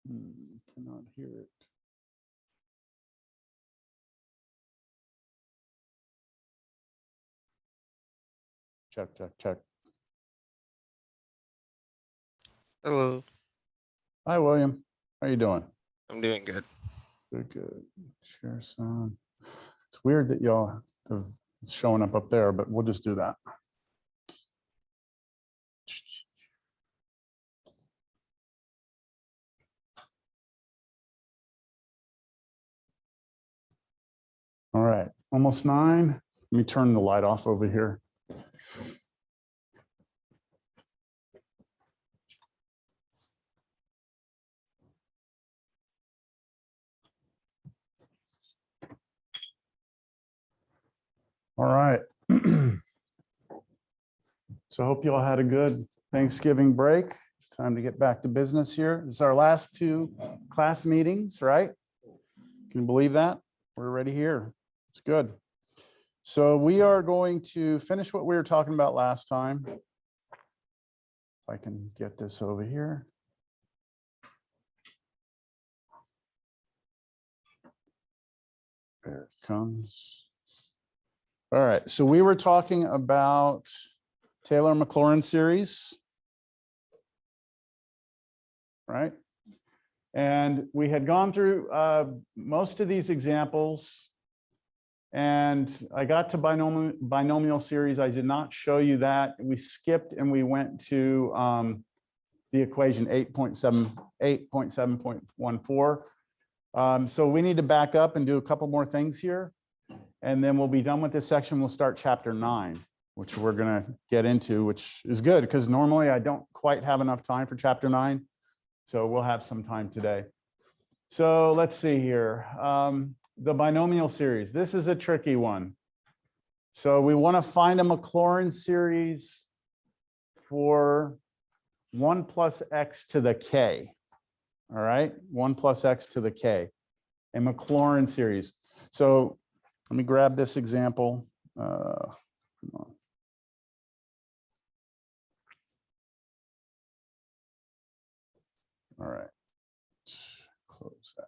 Cannot hear it. Check, check, check. Hello, Hi, William. How you doing? I'm doing good. Good, good. Share some. It's weird that y'all have it's showing up there, but we'll just do that. All right, almost 9. Let me turn the light off over here. All right. So I hope you all had a good Thanksgiving break. Time to get back to business here. This is our last 2 class meetings, right? Can you believe that? We're already here. It's good. So we are going to finish what we were talking about last time. If I can get this over here. There it comes. All right, so we were talking about Taylor-Maclaurin series, right? And we had gone through most of these examples, and I got to binomial series. I did not show you that. We skipped and we went to the equation 8.7.14. So we need to back up and do a couple more things here. And then we'll be done with this section. We'll start chapter 9, which we're going to get into, which is good because normally I don't quite have enough time for chapter 9. So we'll have some time today. So let's see here. The binomial series. This is a tricky one. So we want to find a Maclaurin series for 1 plus x to the k. All right, 1 plus x to the k. A Maclaurin series. So let me grab this example. Come on. All right, close that.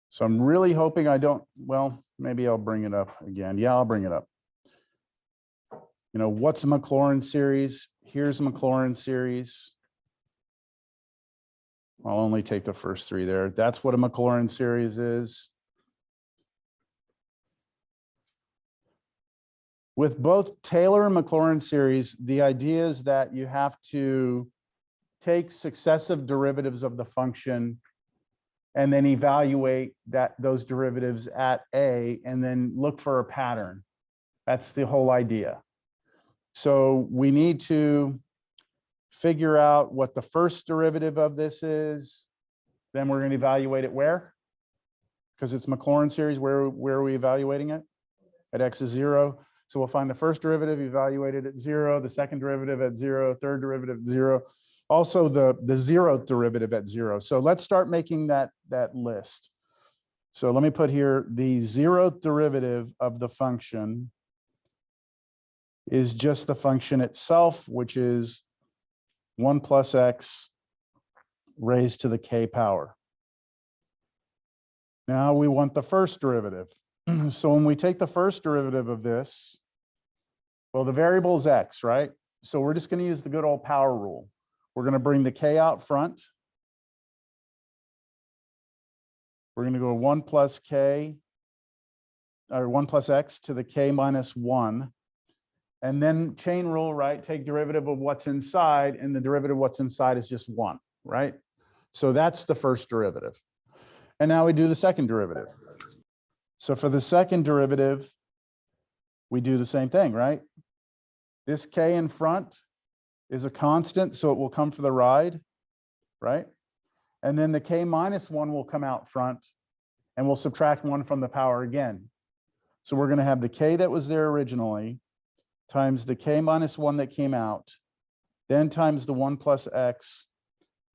So I'm really hoping I don't, well, maybe I'll bring it up again. Yeah, I'll bring it up. You know, what's a Maclaurin series? Here's a Maclaurin series. I'll only take the first 3 there. That's what a Maclaurin series is. With both Taylor and Maclaurin series, the idea is that you have to take successive derivatives of the function and then evaluate those derivatives at A and then look for a pattern. That's the whole idea. So we need to figure out what the first derivative of this is. Then we're going to evaluate it where? Because it's Maclaurin series, where are we evaluating it? At x is 0. So we'll find the first derivative, evaluate it at 0, the second derivative at 0, third derivative at 0, also the 0th derivative at 0. So let's start making that list. So let me put here the 0th derivative of the function is just the function itself, which is 1 plus x raised to the k power. Now we want the first derivative. So when we take the first derivative of this, well, the variable is x, right? So we're just going to use the good old power rule. We're going to bring the k out front. We're going to go 1 plus k, or 1 plus x to the k minus 1. And then chain rule, right? Take derivative of what's inside, and the derivative of what's inside is just 1, right? So that's the first derivative. And now we do the second derivative. So for the second derivative, we do the same thing, right? This k in front is a constant, so it will come for the ride, right? And then the k minus 1 will come out front, and we'll subtract 1 from the power again. So we're going to have the k that was there originally times the k minus 1 that came out, then times the 1 plus x,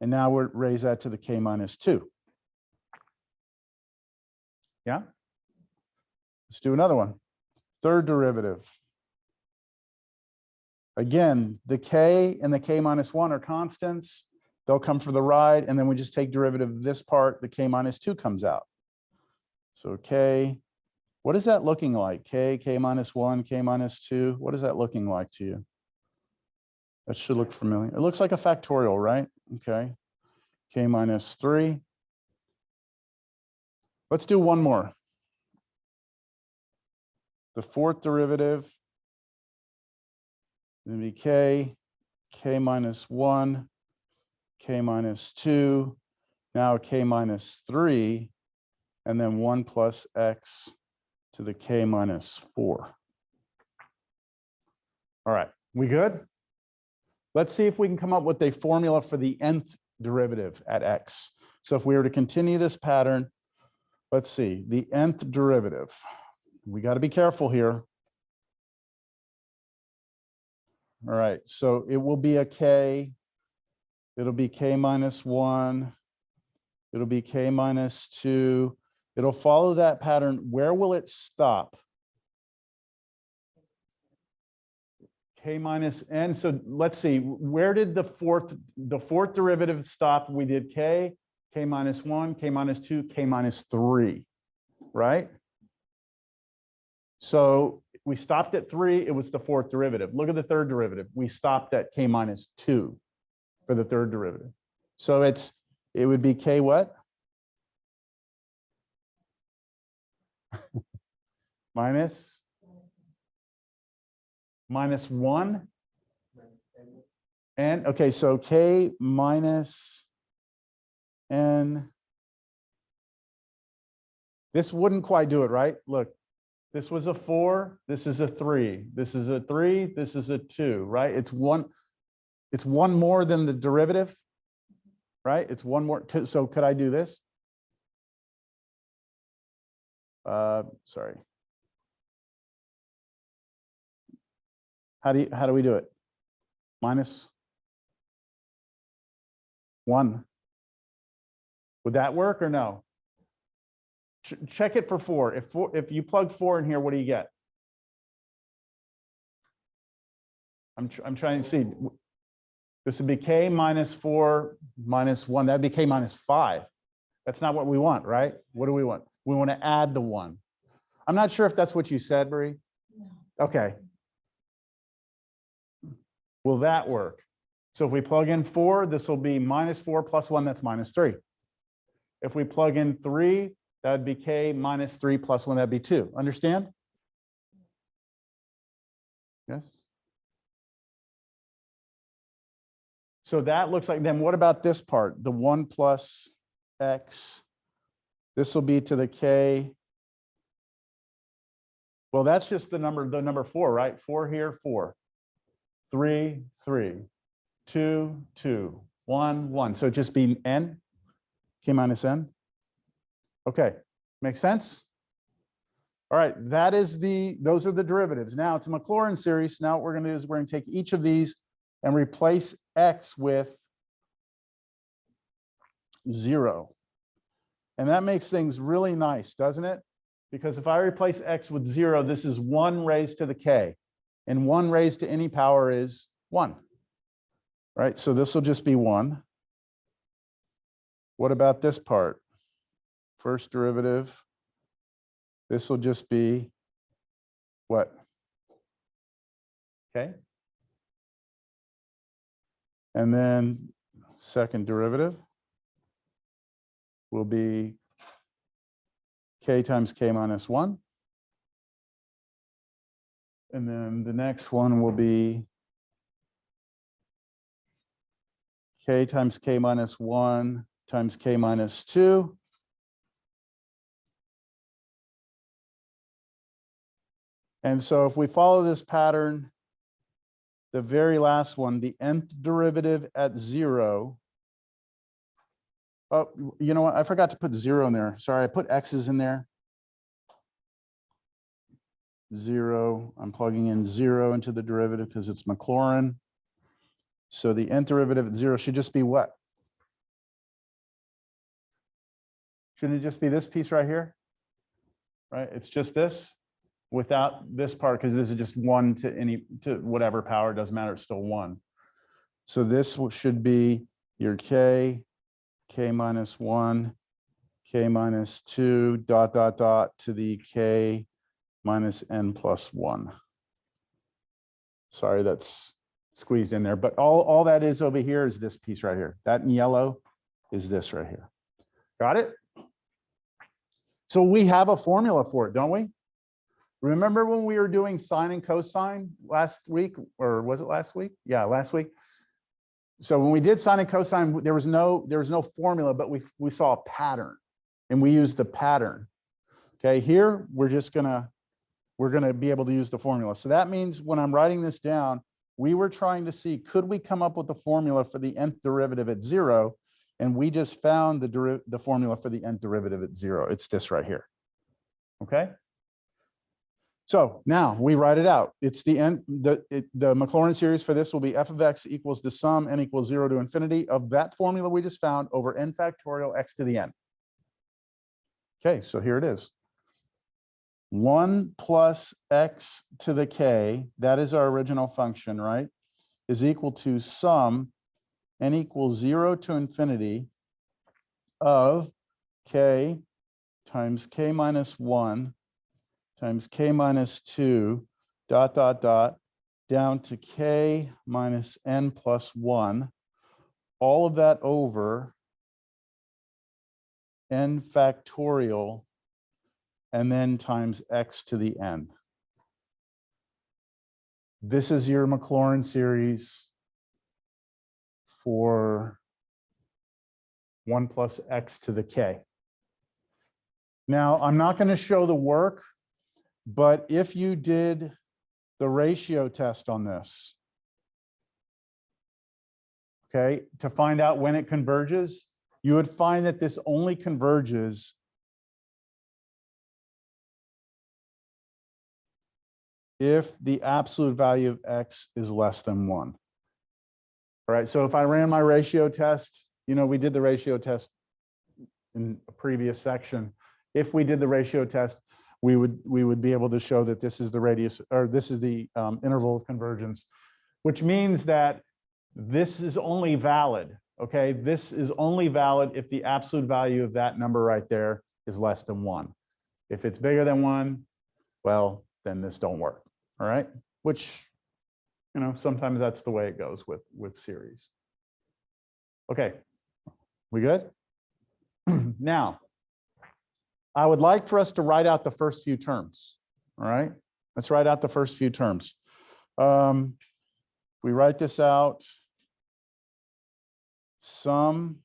and now we'll raise that to the k minus 2. Yeah? Let's do another one. Third derivative. Again, the k and the k minus 1 are constants. They'll come for the ride, and then we just take derivative of this part, the k minus 2 comes out. So k, what is that looking like? K minus 1, k minus 2, what is that looking like to you? That should look familiar. It looks like a factorial, right? Okay, k minus 3. Let's do one more. The fourth derivative is going to be k minus 1, k minus 2, now k minus 3, and then 1 plus x to the k minus 4. All right, we good? Let's see if we can come up with a formula for the nth derivative at x. So if we were to continue this pattern, let's see, the nth derivative. We got to be careful here. All right, so it will be a k. It'll be k minus 1. It'll be k minus 2. It'll follow that pattern. Where will it stop? K minus n. So let's see, where did the fourth derivative stop? We did k minus 1, k minus 2, k minus 3, right? So we stopped at 3, it was the fourth derivative. Look at the third derivative. We stopped at k minus 2 for the third derivative. So it would be k what? minus 1. And okay, so k minus n. This wouldn't quite do it, right? Look, this was a 4, this is a 3, this is a 3, this is a 2, right? It's one more than the derivative, right? It's one more. So could I do this? Sorry. How do we do it? Minus 1. Would that work or no? Check it for 4. If you plug 4 in here, what do you get? I'm trying to see. This would be k minus 4 minus 1. That'd be k minus 5. That's not what we want, right? What do we want? We want to add the 1. I'm not sure if that's what you said, Bree. No. Okay. Will that work? So if we plug in 4, this will be minus 4 plus 1, that's minus 3. If we plug in 3, that would be k minus 3 plus 1, that'd be 2. Understand? Yes? So that looks like, then what about this part? The 1 plus x. This will be to the k. Well, that's just the number 4, right? 4 here, 4. 3, 3, 2, 2, 1, 1. So just be n, k minus n. Okay, makes sense? All right, those are the derivatives. Now it's a Maclaurin series. Now what we're going to do is we're going to take each of these and replace x with 0. And that makes things really nice, doesn't it? Because if I replace x with 0, this is 1 raised to the k. And 1 raised to any power is 1. Right? So this will just be 1. What about this part? First derivative. This will just be what? Okay. And then second derivative will be k times k minus 1. And then the next one will be k times k minus 1 times k minus 2. And so if we follow this pattern, the very last one, the nth derivative at 0. Oh, you know what? I forgot to put 0 in there. Sorry, I put x's in there. 0. I'm plugging in 0 into the derivative because it's Maclaurin. So the nth derivative at 0 should just be what? Shouldn't it just be this piece right here? Right? It's just this. without this part, because this is just 1 to whatever power, doesn't matter, it's still 1. So this should be your k minus 1, k minus 2, ... to the k minus n plus 1. Sorry, that's squeezed in there, but all that is over here is this piece right here. That in yellow is this right here. Got it? So we have a formula for it, don't we? Remember when we were doing sine and cosine last week, or was it last week? Yeah, last week. So when we did sine and cosine, there was no formula, but we saw a pattern, and we used the pattern. Okay, here we're gonna be able to use the formula. So that means when I'm writing this down, we were trying to see, could we come up with the formula for the nth derivative at 0? And we just found the formula for the nth derivative at 0. It's this right here. Okay. So now we write it out. It's the Maclaurin series for this will be f of x equals the sum n equals 0 to infinity of that formula we just found over n factorial x to the n. Okay, so here it is. 1 plus x to the k, that is our original function, right, is equal to sum n equals 0 to infinity of k times k minus 1 times k minus 2 ... down to k minus n plus 1, all of that over n factorial, and then times x to the n. This is your Maclaurin series for 1 plus x to the k. Now, I'm not going to show the work, but if you did the ratio test on this, okay, to find out when it converges, you would find that this only converges if the absolute value of x is less than 1. All right, so if I ran my ratio test, we did the ratio test in a previous section. If we did the ratio test, we would be able to show that this is the radius, or this is the interval of convergence, which means that this is only valid, okay? This is only valid if the absolute value of that number right there is less than 1. If it's bigger than 1, well, then this don't work, all right? Which, sometimes that's the way it goes with series. Okay, we good? Now, I would like for us to write out the first few terms, all right? Let's write out the first few terms. We write this out, sum,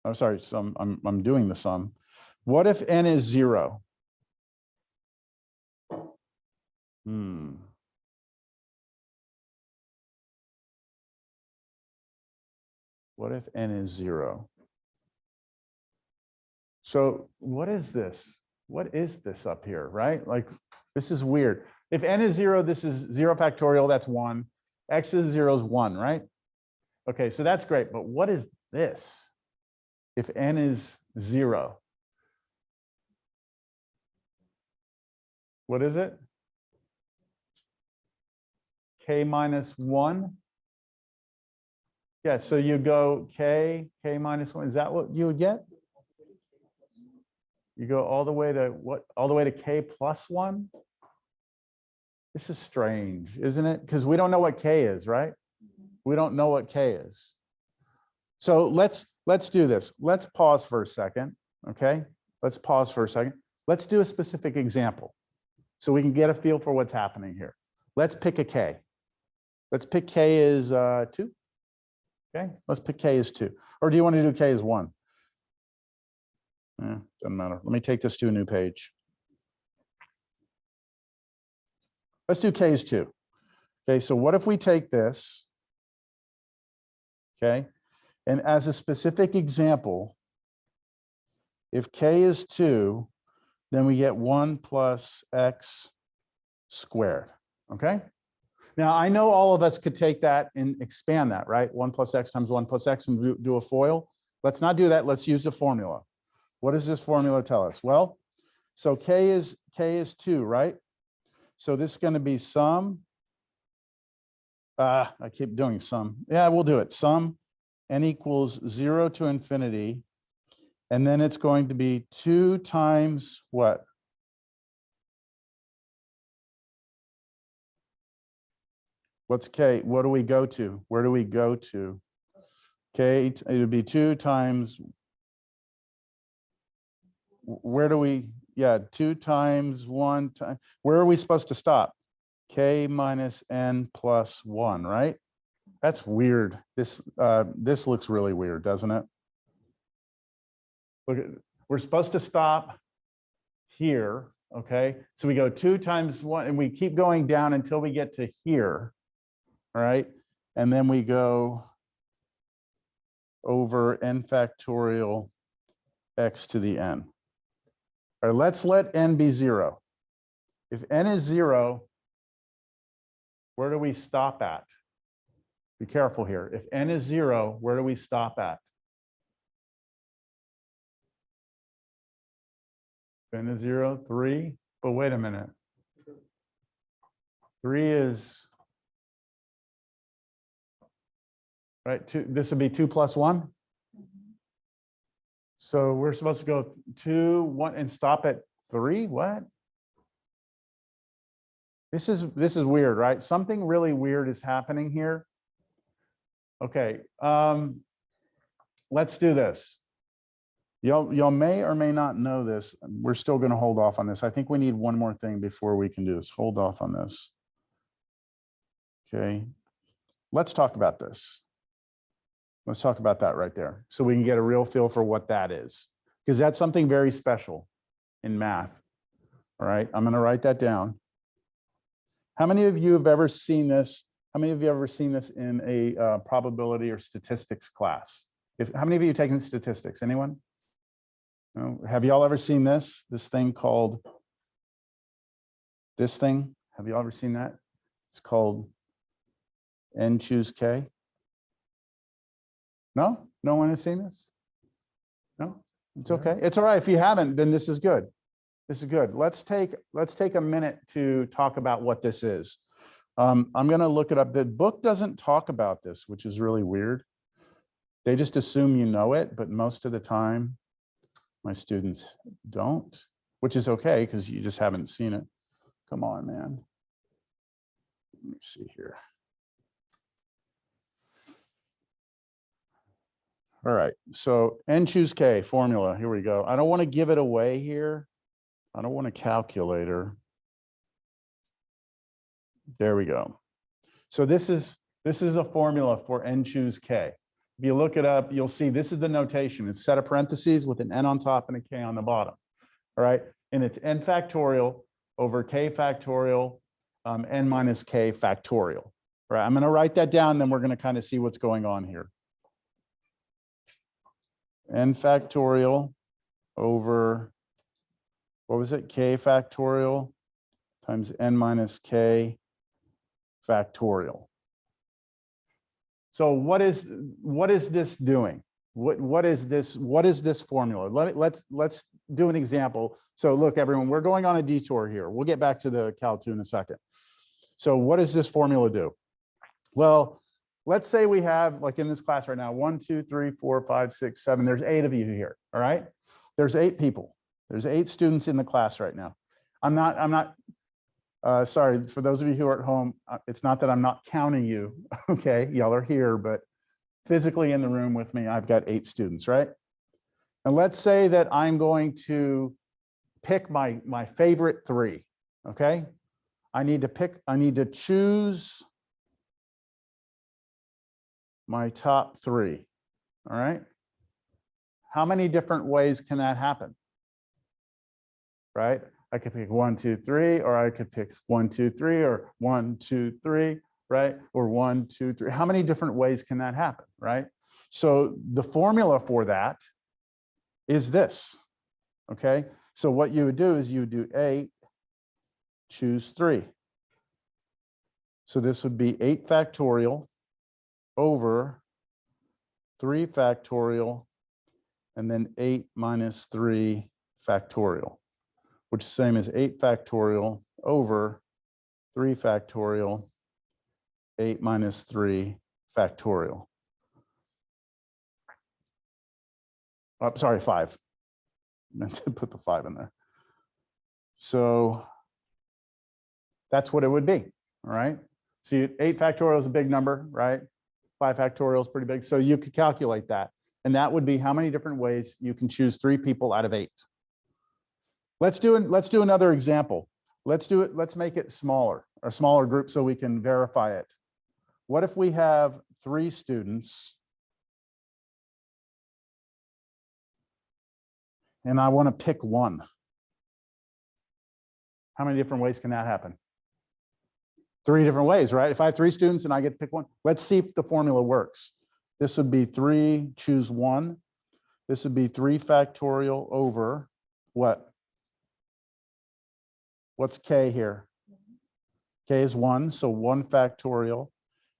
I'm doing the sum. What if n is 0? What if n is 0? So what is this? What is this up here, right? Like, this is weird. If n is 0, this is 0 factorial, that's 1. X is 0 is 1, right? Okay, so that's great, but what is this? If n is 0. What is it? K minus 1? Yeah, so you go k minus 1. Is that what you would get? You go all the way to what? All the way to k plus 1? This is strange, isn't it? Because we don't know what k is, right? We don't know what k is. So let's do this. Let's pause for a second, okay? Let's pause for a second. Let's do a specific example so we can get a feel for what's happening here. Let's pick a k. Let's pick k as 2. Okay, let's pick k as 2. Or do you want to do k as 1? Doesn't matter. Let me take this to a new page. Let's do k as 2. Okay, so what if we take this, okay, and as a specific example, if k is 2, then we get 1 plus x squared, okay? Now, I know all of us could take that and expand that, right? 1 plus x times 1 plus x and do a FOIL. Let's not do that. Let's use the formula. What does this formula tell us? Well, So k is 2, right? So this is going to be sum. I keep doing sum. Yeah, we'll do it. Sum n equals 0 to infinity. And then it's going to be 2 times what? What's k? What do we go to? Where do we go to? K, it would be 2 times, where do we, yeah, 2 times 1 time, where are we supposed to stop? K minus n plus 1, right? That's weird. This looks really weird, doesn't it? Look, we're supposed to stop here, okay? So we go 2 times 1, and we keep going down until we get to here, all right? And then we go over n factorial x to the n. All right, let's let n be 0. If n is 0, where do we stop at? Be careful here. If n is 0, where do we stop at? If n is 0, 3. But wait a minute. 3 is, right, 2. This would be 2 plus 1. So we're supposed to go 2, 1, and stop at 3? What? This is weird, right? Something really weird is happening here. Okay, let's do this. Y'all may or may not know this. We're still going to hold off on this. I think we need one more thing before we can do this. Hold off on this. Okay, let's talk about this. Let's talk about that right there, so we can get a real feel for what that is, because that's something very special in math. All right, I'm going to write that down. How many of you have ever seen this? How many of you have ever seen this in a probability or statistics class? How many of you have taken statistics? Anyone? No? Have y'all ever seen this? This thing called, this thing? Have you all ever seen that? It's called n choose k. No? No one has seen this? No? It's okay. It's all right. If you haven't, then this is good. This is good. Let's take a minute to talk about what this is. I'm going to look it up. The book doesn't talk about this, which is really weird. They just assume you know it, but most of the time, my students don't, which is okay because you just haven't seen it. Come on, man. Let me see here. All right, so n choose k formula. Here we go. I don't want to give it away here. I don't want a calculator. There we go. So this is a formula for n choose k. If you look it up, you'll see this is the notation. It's set of parentheses with an n on top and a k on the bottom. All right, and it's n factorial over k factorial n minus k factorial. All right, I'm going to write that down, then we're going to kind of see what's going on here. N factorial over, what was it? K factorial times n minus k factorial. So what is this doing? What is this formula? Let's do an example. So look, everyone, we're going on a detour here. We'll get back to the Cal 2 in a second. So what does this formula do? Well, let's say we have, like in this class right now, 1, 2, 3, 4, 5, 6, 7. There's 8 of you here. All right. There's 8 people. There's 8 students in the class right now. I'm not sorry, for those of you who are at home, it's not that I'm not counting you. Okay, y'all are here, but physically in the room with me, I've got 8 students, right? And let's say that I'm going to pick my favorite 3. Okay, I need to choose my top 3. All right. How many different ways can that happen? Right? I could pick 1, 2, 3, or I could pick 1, 2, 3, or 1, 2, 3, right? Or 1, 2, 3. How many different ways can that happen, right? So the formula for that is this, okay? So what you would do is you would do 8, choose 3. So this would be 8 factorial over 3 factorial, and then 8 minus 3 factorial. which is the same as 8 factorial over 3 factorial, 8 minus 3 factorial. Oh, sorry, 5. I meant to put the 5 in there. So that's what it would be, all right? So 8 factorial is a big number, right? 5 factorial is pretty big. So you could calculate that. And that would be how many different ways you can choose 3 people out of 8. Let's do another example. Let's make it smaller, a smaller group so we can verify it. What if we have 3 students and I want to pick one? How many different ways can that happen? 3 different ways, right? If I have 3 students and I get to pick one, let's see if the formula works. This would be 3, choose 1. This would be 3 factorial over what? What's k here? K is 1, so 1 factorial.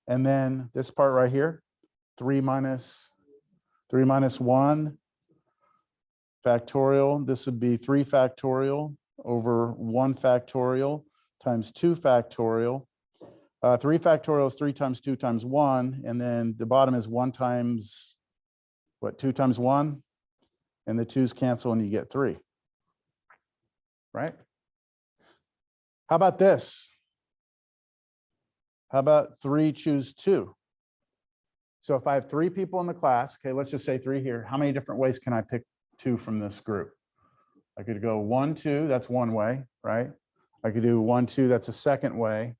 And then this part right here, 3 minus 1 factorial. This would be 3 factorial over 1 factorial times 2 factorial. 3 factorial is 3 times 2 times 1. And then the bottom is 1 times, what, 2 times 1? And the 2's cancel and you get 3. Right? How about this? How about 3 choose 2? So if I have 3 people in the class, okay, let's just say 3 here. How many different ways can I pick 2 from this group? I could go 1, 2, that's one way, right? I could do 1, 2, that's a second way.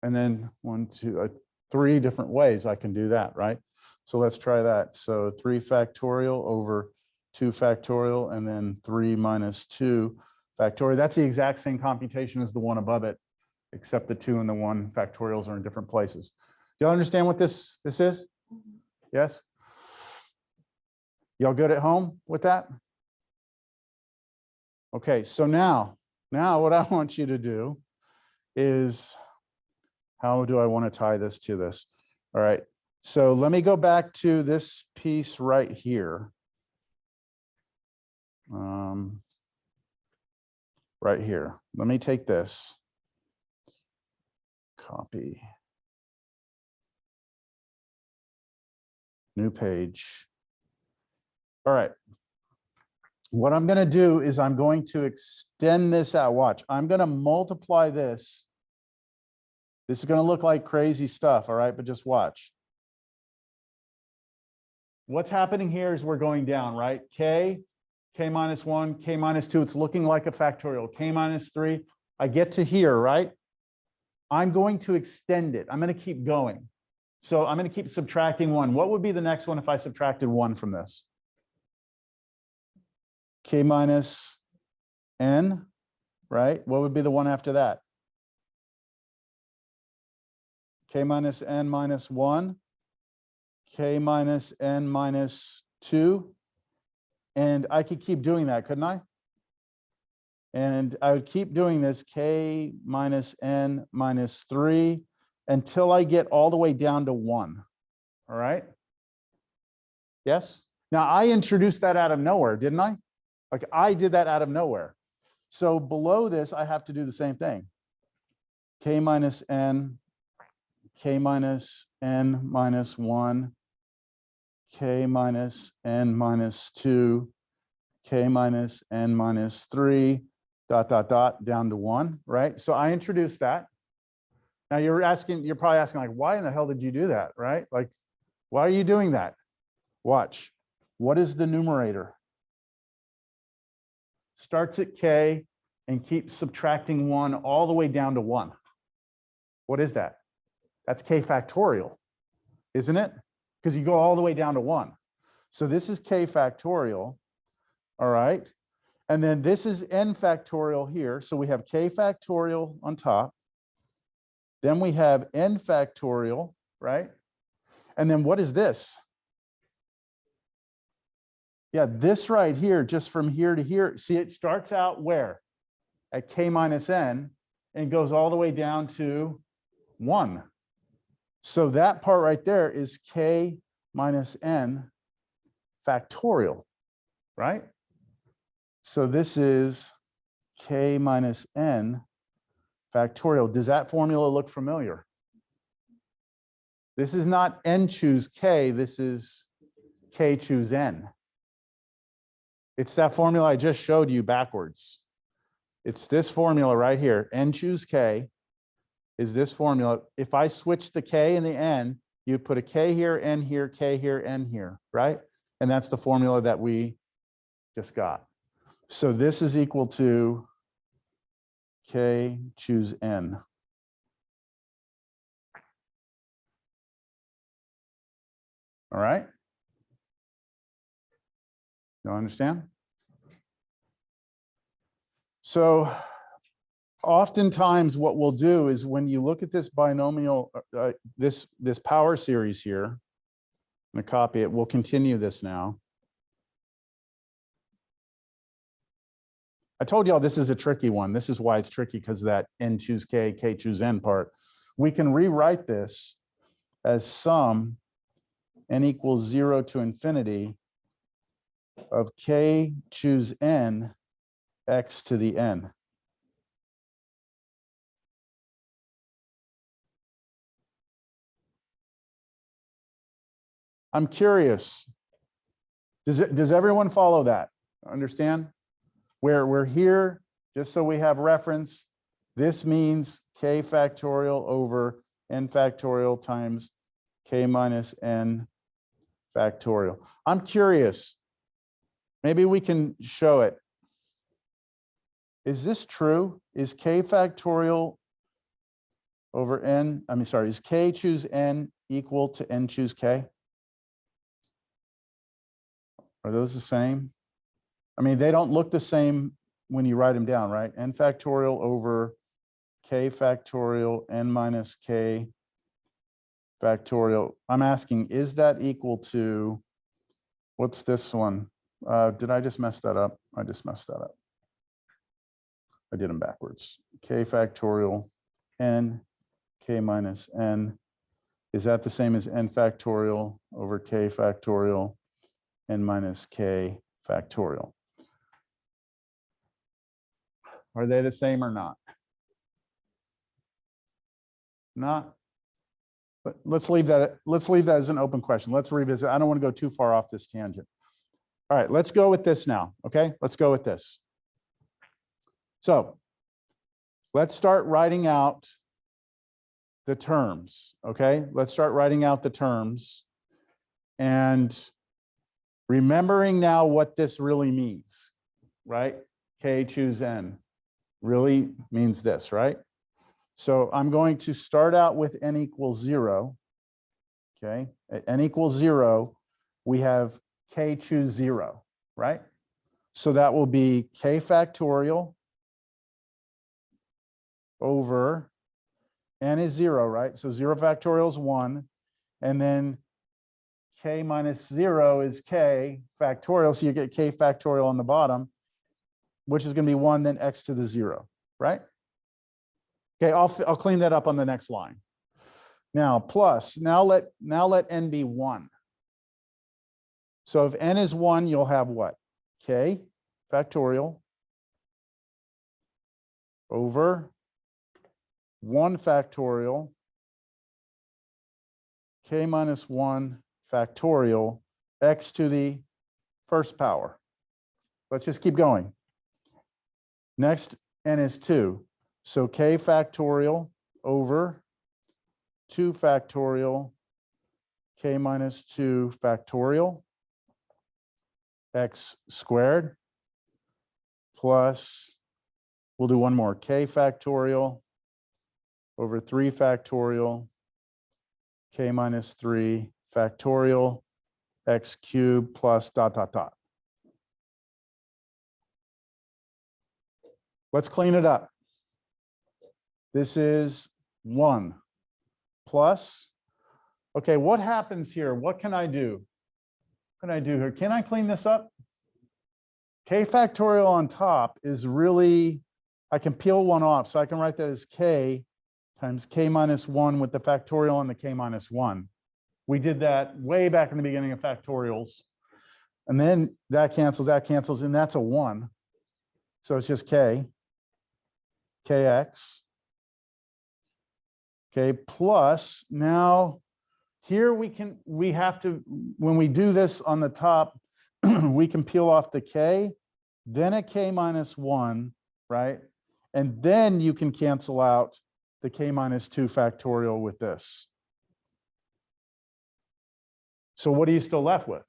And then 1, 2, 3 different ways I can do that, right? So let's try that. So 3 factorial over 2 factorial, and then 3 minus 2 factorial. That's the exact same computation as the one above it, except the 2 and the 1 factorials are in different places. Do y'all understand what this is? Yes? Y'all good at home with that? Okay, so now what I want you to do is, how do I want to tie this to this? All right, so let me go back to this piece right here. Right here. Let me take this. Copy. New page. All right. What I'm going to do is I'm going to extend this out. Watch. I'm going to multiply this. This is going to look like crazy stuff, all right? But just watch. What's happening here is we're going down, right? K minus 1, K minus 2. It's looking like a factorial. K minus 3. I get to here, right? I'm going to extend it. I'm going to keep going. So I'm going to keep subtracting 1. What would be the next one if I subtracted 1 from this? K minus n, right? What would be the one after that? K minus n minus 1, K minus n minus 2. And I could keep doing that, couldn't I? And I would keep doing this, K minus n minus 3, until I get all the way down to 1. All right? Yes? Now, I introduced that out of nowhere, didn't I? Like, I did that out of nowhere. So below this, I have to do the same thing. K minus n, K minus n minus 1, K minus n minus 2, K minus n minus 3, ... down to 1, right? So I introduced that. Now you're probably asking, like, why in the hell did you do that, right? Like, why are you doing that? Watch. What is the numerator? Starts at K and keeps subtracting 1 all the way down to 1. What is that? That's K factorial, isn't it? Because you go all the way down to 1. So this is K factorial, all right? And then this is n factorial here. So we have K factorial on top. Then we have n factorial, right? And then what is this? Yeah, this right here, just from here to here. See, it starts out where? At K minus n and goes all the way down to 1. So that part right there is K minus n factorial, right? So this is k minus n factorial. Does that formula look familiar? This is not n choose k, this is k choose n. It's that formula I just showed you backwards. It's this formula right here. N choose k is this formula. If I switch the k and the n, you put a k here, n here, k here, n here, right? And that's the formula that we just got. So this is equal to k choose n. All right? You understand? So oftentimes what we'll do is when you look at this binomial, this power series here, I'm going to copy it. We'll continue this now. I told y'all this is a tricky one. This is why it's tricky, because of that n choose k, k choose n part. We can rewrite this as sum n equals 0 to infinity of k choose n x to the n. I'm curious. Does everyone follow that? Understand? Where we're here, just so we have reference, this means k factorial over n factorial times k minus n factorial. I'm curious. Maybe we can show it. Is this true? Is k factorial over n, is k choose n equal to n choose k? Are those the same? I mean, they don't look the same when you write them down, right? N factorial over k factorial n minus k factorial. I'm asking, is that equal to, what's this one? Did I just mess that up? I just messed that up. I did them backwards. K factorial n k minus n. Is that the same as n factorial over k factorial n minus k factorial? Are they the same or not? Not. But let's leave that as an open question. Let's revisit. I don't want to go too far off this tangent. All right, let's go with this now. Okay, let's go with this. So let's start writing out the terms. Okay, let's start writing out the terms and remembering now what this really means, right? K choose n really means this, right? So I'm going to start out with n equals 0. Okay, at n equals 0, we have k choose 0, right? So that will be k factorial over n is 0, right? So 0 factorial is 1, and then k minus 0 is k factorial, so you get k factorial on the bottom, which is going to be 1, then x to the 0, right? Okay, I'll clean that up on the next line. Now plus, now let n be 1. So if n is 1, you'll have what? K factorial over 1 factorial k minus 1 factorial x to the first power. Let's just keep going. Next, n is 2. So k factorial over 2 factorial k minus 2 factorial x squared plus, we'll do one more, k factorial over 3 factorial k minus 3 factorial x cubed plus dot, dot, dot. Let's clean it up. This is 1 plus, okay, what happens here? What can I do? What can I do here? Can I clean this up? K factorial on top is really, I can peel 1 off, so I can write that as k times k minus 1 with the factorial on the k minus 1. We did that way back in the beginning of factorials. And then that cancels, and that's a 1. So it's just k. kx. Okay, plus now here we have to, when we do this on the top, we can peel off the k, then a k minus 1, right? And then you can cancel out the k minus 2 factorial with this. So what are you still left with?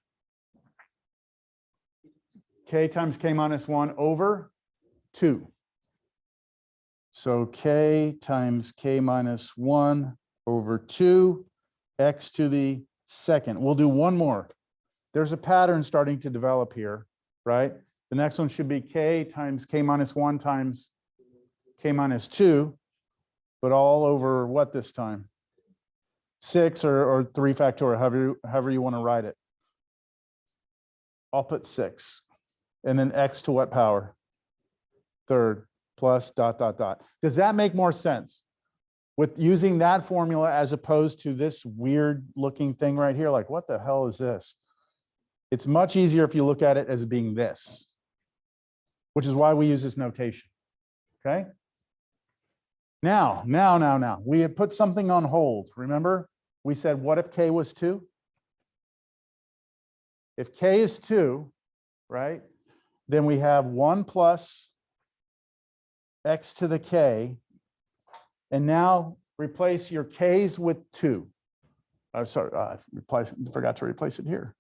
K times k minus 1 over 2. So k times k minus 1 over 2, x to the second. We'll do one more. There's a pattern starting to develop here, right? The next one should be k times k minus 1 times k minus 2, but all over what this time? 6 or 3 factorial, however you want to write it. I'll put 6. And then x to what power? Third plus dot, dot, dot. Does that make more sense? With using that formula as opposed to this weird looking thing right here, like what the hell is this? It's much easier if you look at it as being this, which is why we use this notation, okay? Now, we had put something on hold, remember? We said, what if k was 2? If k is 2, right, then we have 1 plus x to the k, and now replace your k's with 2. I'm sorry, forgot to replace it here.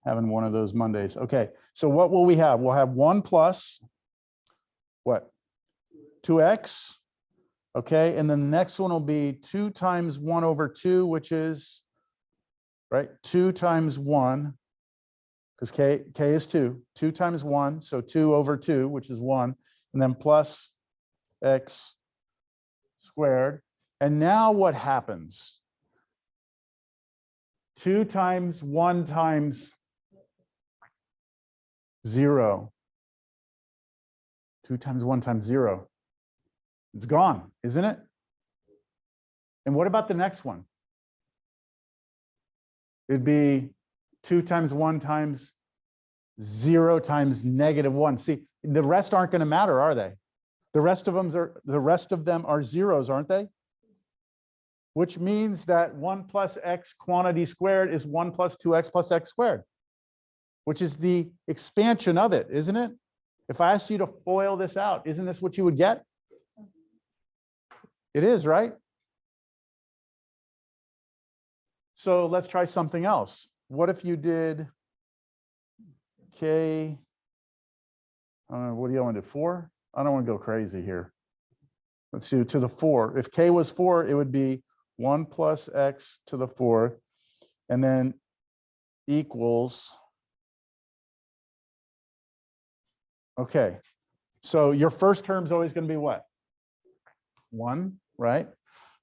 Having one of those Mondays. Okay, so what will we have? We'll have 1 plus what? 2x. Okay, and then the next one will be 2 times 1 over 2, which is, right, 2 times 1, because k is 2. 2 times 1, so 2 over 2, which is 1, and then plus x squared. And now what happens? 2 times 1 times 0. 2 times 1 times 0. It's gone, isn't it? And what about the next one? It'd be 2 times 1 times 0 times negative 1. See, the rest aren't going to matter, are they? The rest of them are zeros, aren't they? Which means that 1 plus x quantity squared is 1 plus 2x plus x squared, which is the expansion of it, isn't it? If I asked you to FOIL this out, isn't this what you would get? It is, right? So let's try something else. What if you did k, I don't know, what do you want to do, 4? I don't want to go crazy here. Let's do to the 4. If k was 4, it would be 1 plus x to the 4th, and then equals. Okay, so your first term is always going to be what? 1, right?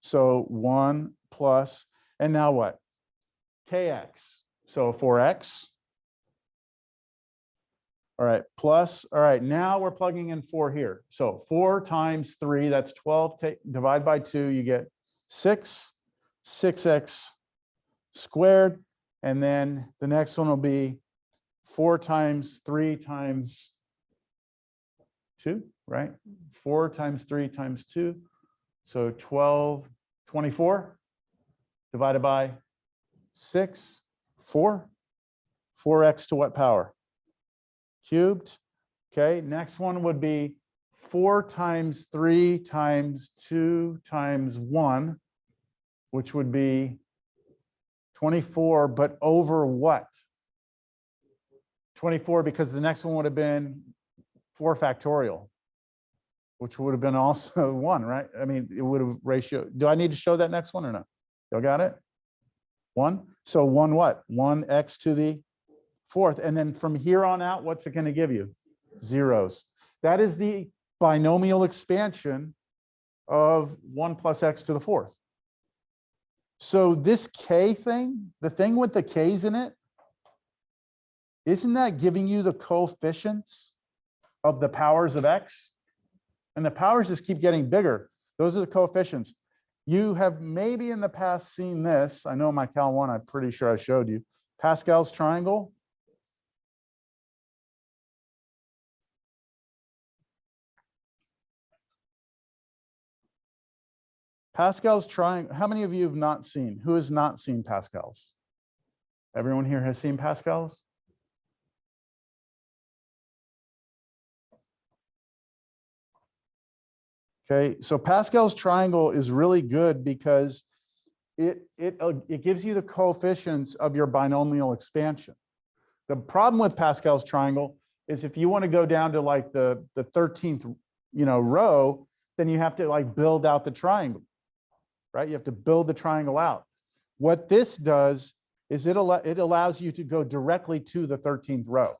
So 1 plus, and now what? Kx. So 4x. All right, plus, all right, now we're plugging in 4 here. So 4 times 3, that's 12. Divide by 2, you get 6, 6x squared. And then the next one will be 4 times 3 times 2, right? 4 times 3 times 2. So 12, 24 divided by 6, 4. 4x to what power? Cubed. Okay, next one would be 4 times 3 times 2 times 1, which would be 24, but over what? 24, because the next one would have been 4 factorial, which would have been also 1, right? I mean, it would have ratio. Do I need to show that next one or not? Y'all got it? 1. So 1 what? 1x to the 4th. And then from here on out, what's it going to give you? Zeros. That is the binomial expansion of 1 plus x to the 4th. So this k thing, the thing with the k's in it, isn't that giving you the coefficients of the powers of x? And the powers just keep getting bigger. Those are the coefficients. You have maybe in the past seen this. I know my Cal 1, I'm pretty sure I showed you. Pascal's triangle. Pascal's triangle. How many of you have not seen? Who has not seen Pascal's? Everyone here has seen Pascal's? Okay, so Pascal's triangle is really good because it gives you the coefficients of your binomial expansion. The problem with Pascal's triangle is if you want to go down to like the 13th, row, then you have to like build out the triangle, right? You have to build the triangle out. What this does is it allows you to go directly to the 13th row.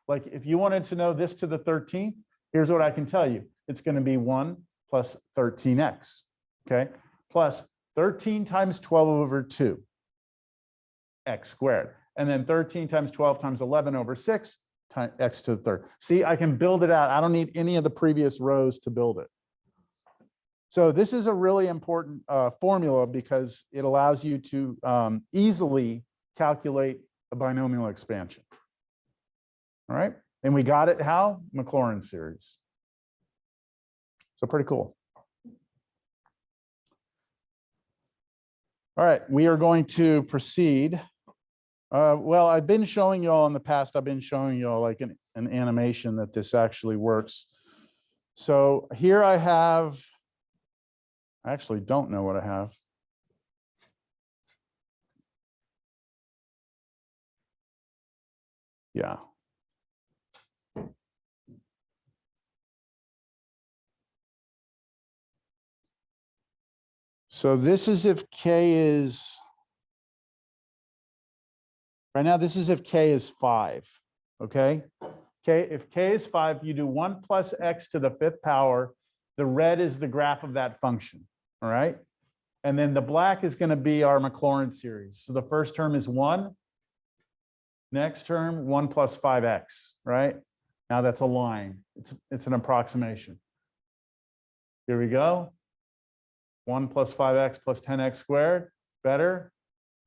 Like if you wanted to know this to the 13th, here's what I can tell you. It's going to be 1 plus 13x, okay? Plus 13 times 12 over 2, x squared. And then 13 times 12 times 11 over 6, times x to the third. See, I can build it out. I don't need any of the previous rows to build it. So this is a really important formula because it allows you to easily calculate a binomial expansion. All right, and we got it how? Maclaurin series. So pretty cool. All right, we are going to proceed. Well, I've been showing you all in the past, I've been showing you all like an animation that this actually works. So here I have, I actually don't know what I have. Yeah. So this is if K is, right now, this is if K is 5, okay? If K is 5, you do 1 plus x to the 5th power. The red is the graph of that function, all right? And then the black is going to be our Maclaurin series. So the first term is 1. Next term, 1 plus 5x, right? Now that's a line. It's an approximation. Here we go. 1 plus 5x plus 10x squared. Better,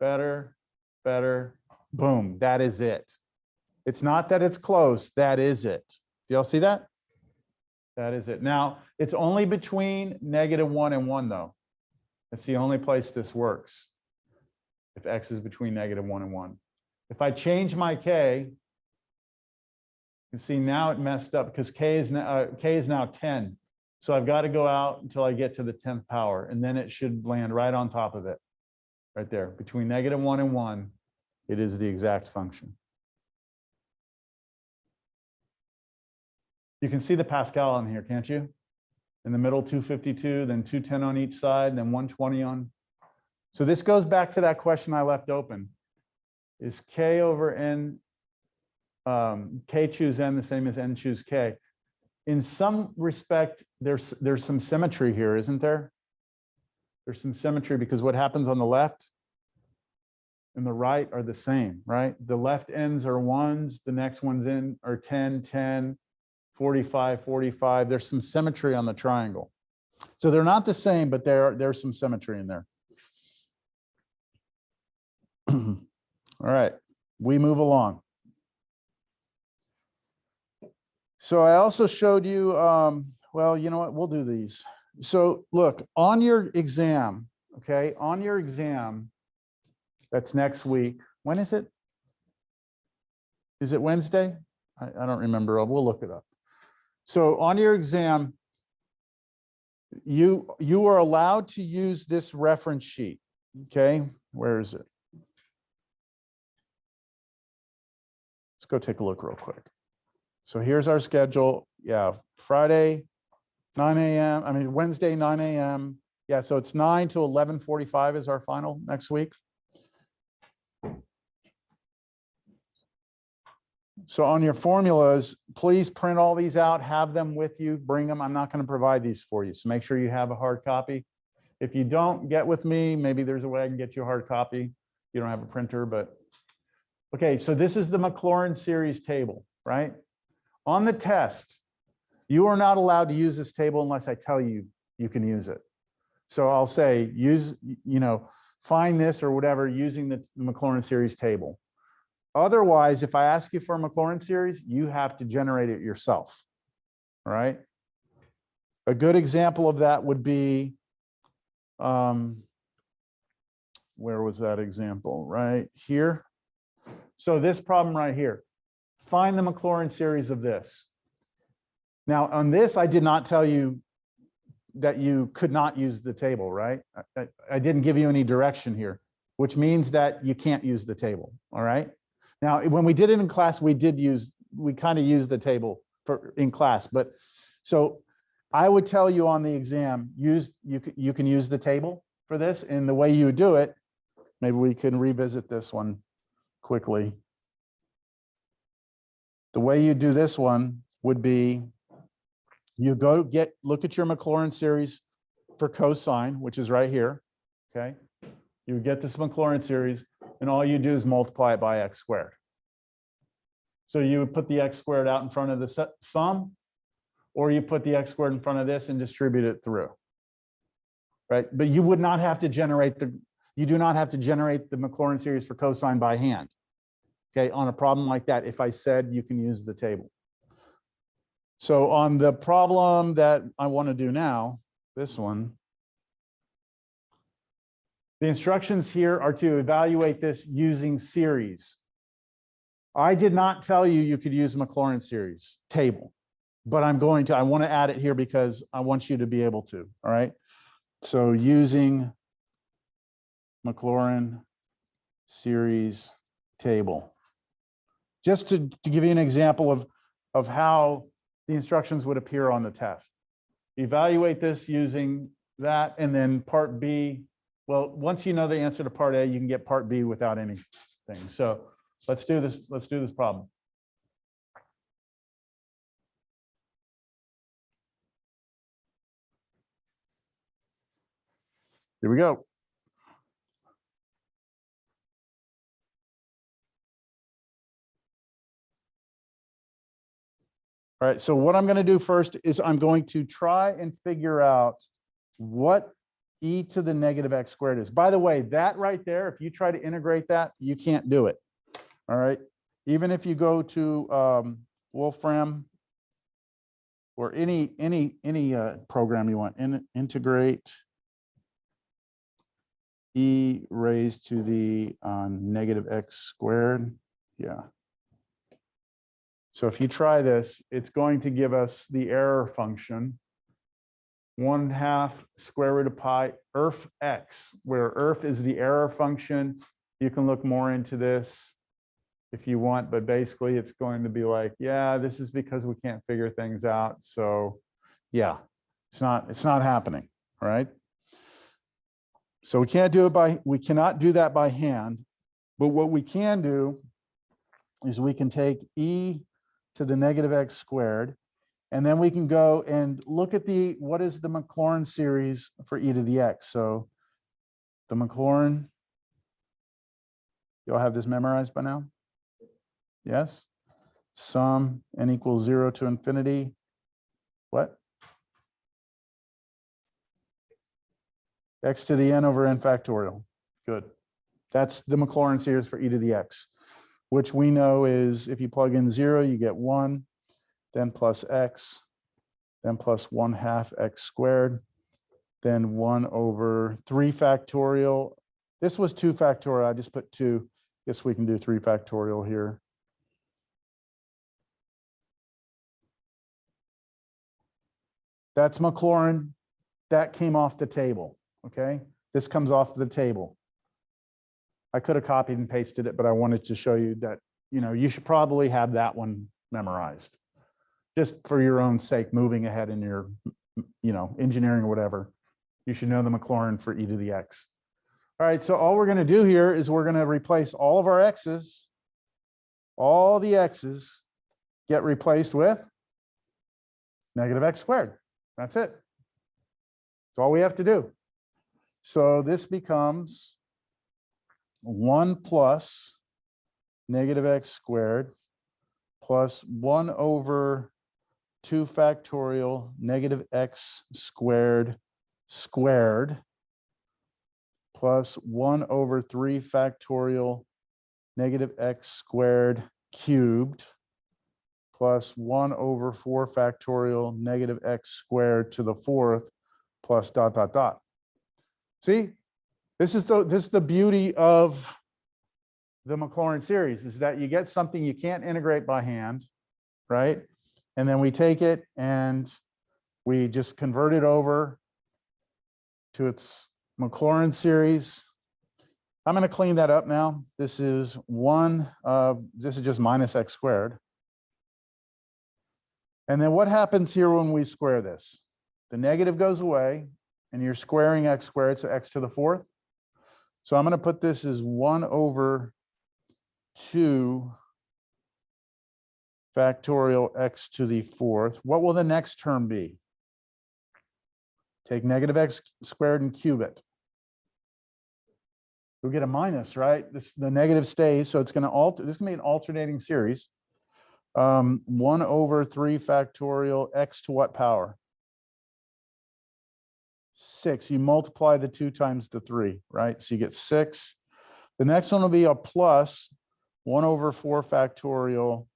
better, better. Boom, that is it. It's not that it's close, that is it. Do y'all see that? That is it. Now, it's only between -1 and 1, though. It's the only place this works. If x is between -1 and 1. If I change my k, you can see now it messed up because k is now 10. So I've got to go out until I get to the 10th power, and then it should land right on top of it. Right there, between -1 and 1, it is the exact function. You can see the Pascal on here, can't you? In the middle, 252, then 210 on each side, then 120 on. So this goes back to that question I left open. Is k over n, k choose n the same as n choose k? In some respect, there's some symmetry here, isn't there? There's some symmetry because what happens on the left and the right are the same, right? The left ends are 1s, the next ones in are 10, 10, 45, 45. There's some symmetry on the triangle. So they're not the same, but there's some symmetry in there. All right, we move along. So I also showed you, well, you know what, we'll do these. So look, on your exam, okay, on your exam, that's next week. When is it? Is it Wednesday? I don't remember. We'll look it up. So on your exam, you are allowed to use this reference sheet, okay? Where is it? Let's go take a look real quick. So here's our schedule. Yeah, Friday, 9 a.m. I mean, Wednesday, 9 a.m. Yeah, so it's 9 to 11:45 is our final next week. So on your formulas, please print all these out, have them with you, bring them. I'm not going to provide these for you. So make sure you have a hard copy. If you don't, get with me. Maybe there's a way I can get you a hard copy. You don't have a printer, but okay. So this is the Maclaurin series table, right? On the test, you are not allowed to use this table unless I tell you you can use it. So I'll say use, find this or whatever using the Maclaurin series table. Otherwise, if I ask you for a Maclaurin series, you have to generate it yourself, all right? A good example of that would be Where was that example? Right here. So this problem right here, find the Maclaurin series of this. Now on this, I did not tell you that you could not use the table, right? I didn't give you any direction here, which means that you can't use the table, all right? Now, when we did it in class, we kind of used the table in class, but so I would tell you on the exam, you can use the table for this, and the way you do it, maybe we can revisit this one quickly. The way you do this one would be you look at your Maclaurin series for cosine, which is right here, okay? You get this Maclaurin series, and all you do is multiply it by x squared. So you would put the x squared out in front of the sum, or you put the x squared in front of this and distribute it through, right? But you would not have to generate you do not have to generate the Maclaurin series for cosine by hand, okay? On a problem like that, if I said you can use the table. So on the problem that I want to do now, this one, the instructions here are to evaluate this using series. I did not tell you you could use Maclaurin series table, but I want to add it here because I want you to be able to, all right? So using Maclaurin series table. Just to give you an example of how the instructions would appear on the test. Evaluate this using that, and then part B. Well, once you know the answer to part A, you can get part B without anything. So let's do this. Let's do this problem. Here we go. All right, so what I'm going to do first is I'm going to try and figure out what e to the negative x squared is. By the way, that right there, if you try to integrate that, you can't do it. All right, even if you go to Wolfram or any program you want, integrate e raised to the negative x squared. Yeah. So if you try this, it's going to give us the error function, 1/2 square root of pi erf x, where erf is the error function. You can look more into this if you want, but basically it's going to be like, yeah, this is because we can't figure things out. So yeah, it's not happening, all right? So we cannot do that by hand, but what we can do is we can take e to the negative x squared, and then we can go and look at what is the Maclaurin series for e to the x. So the Maclaurin, you'll have this memorized by now? Yes? Sum n equals 0 to infinity. What? X to the n over n factorial. Good. That's the Maclaurin series for e to the x, which we know is if you plug in 0, you get 1, then plus x, then plus 1/2 x squared, then 1 over 3 factorial. This was 2 factorial. I just put 2. Guess we can do 3 factorial here. That's Maclaurin. That came off the table, okay? This comes off the table. I could have copied and pasted it, but I wanted to show you that, you should probably have that one memorized. Just for your own sake, moving ahead in your, engineering or whatever, you should know the Maclaurin for e to the x. All right, so all we're going to do here is we're going to replace all of our x's. All the x's get replaced with negative x squared. That's it. That's all we have to do. So this becomes 1 plus negative x squared plus 1 over 2 factorial negative x squared squared plus 1 over 3 factorial negative x squared cubed plus 1 over 4 factorial negative x squared to the 4th plus dot, dot, dot. See, this is the beauty of the Maclaurin series, is that you get something you can't integrate by hand, right? And then we take it and we just convert it over to its Maclaurin series. I'm going to clean that up now. This is this is just minus x squared. And then what happens here when we square this? The negative goes away and you're squaring x squared, so x to the fourth. So I'm going to put this as 1 over 2 factorial x to the fourth. What will the next term be? Take negative x squared and cube it. We'll get a minus, right? The negative stays, so it's going to alter. This is going to be an alternating series. 1 over 3 factorial x to what power? 6. You multiply the 2 times the 3, right? So you get 6. The next one will be a plus 1 over 4 factorial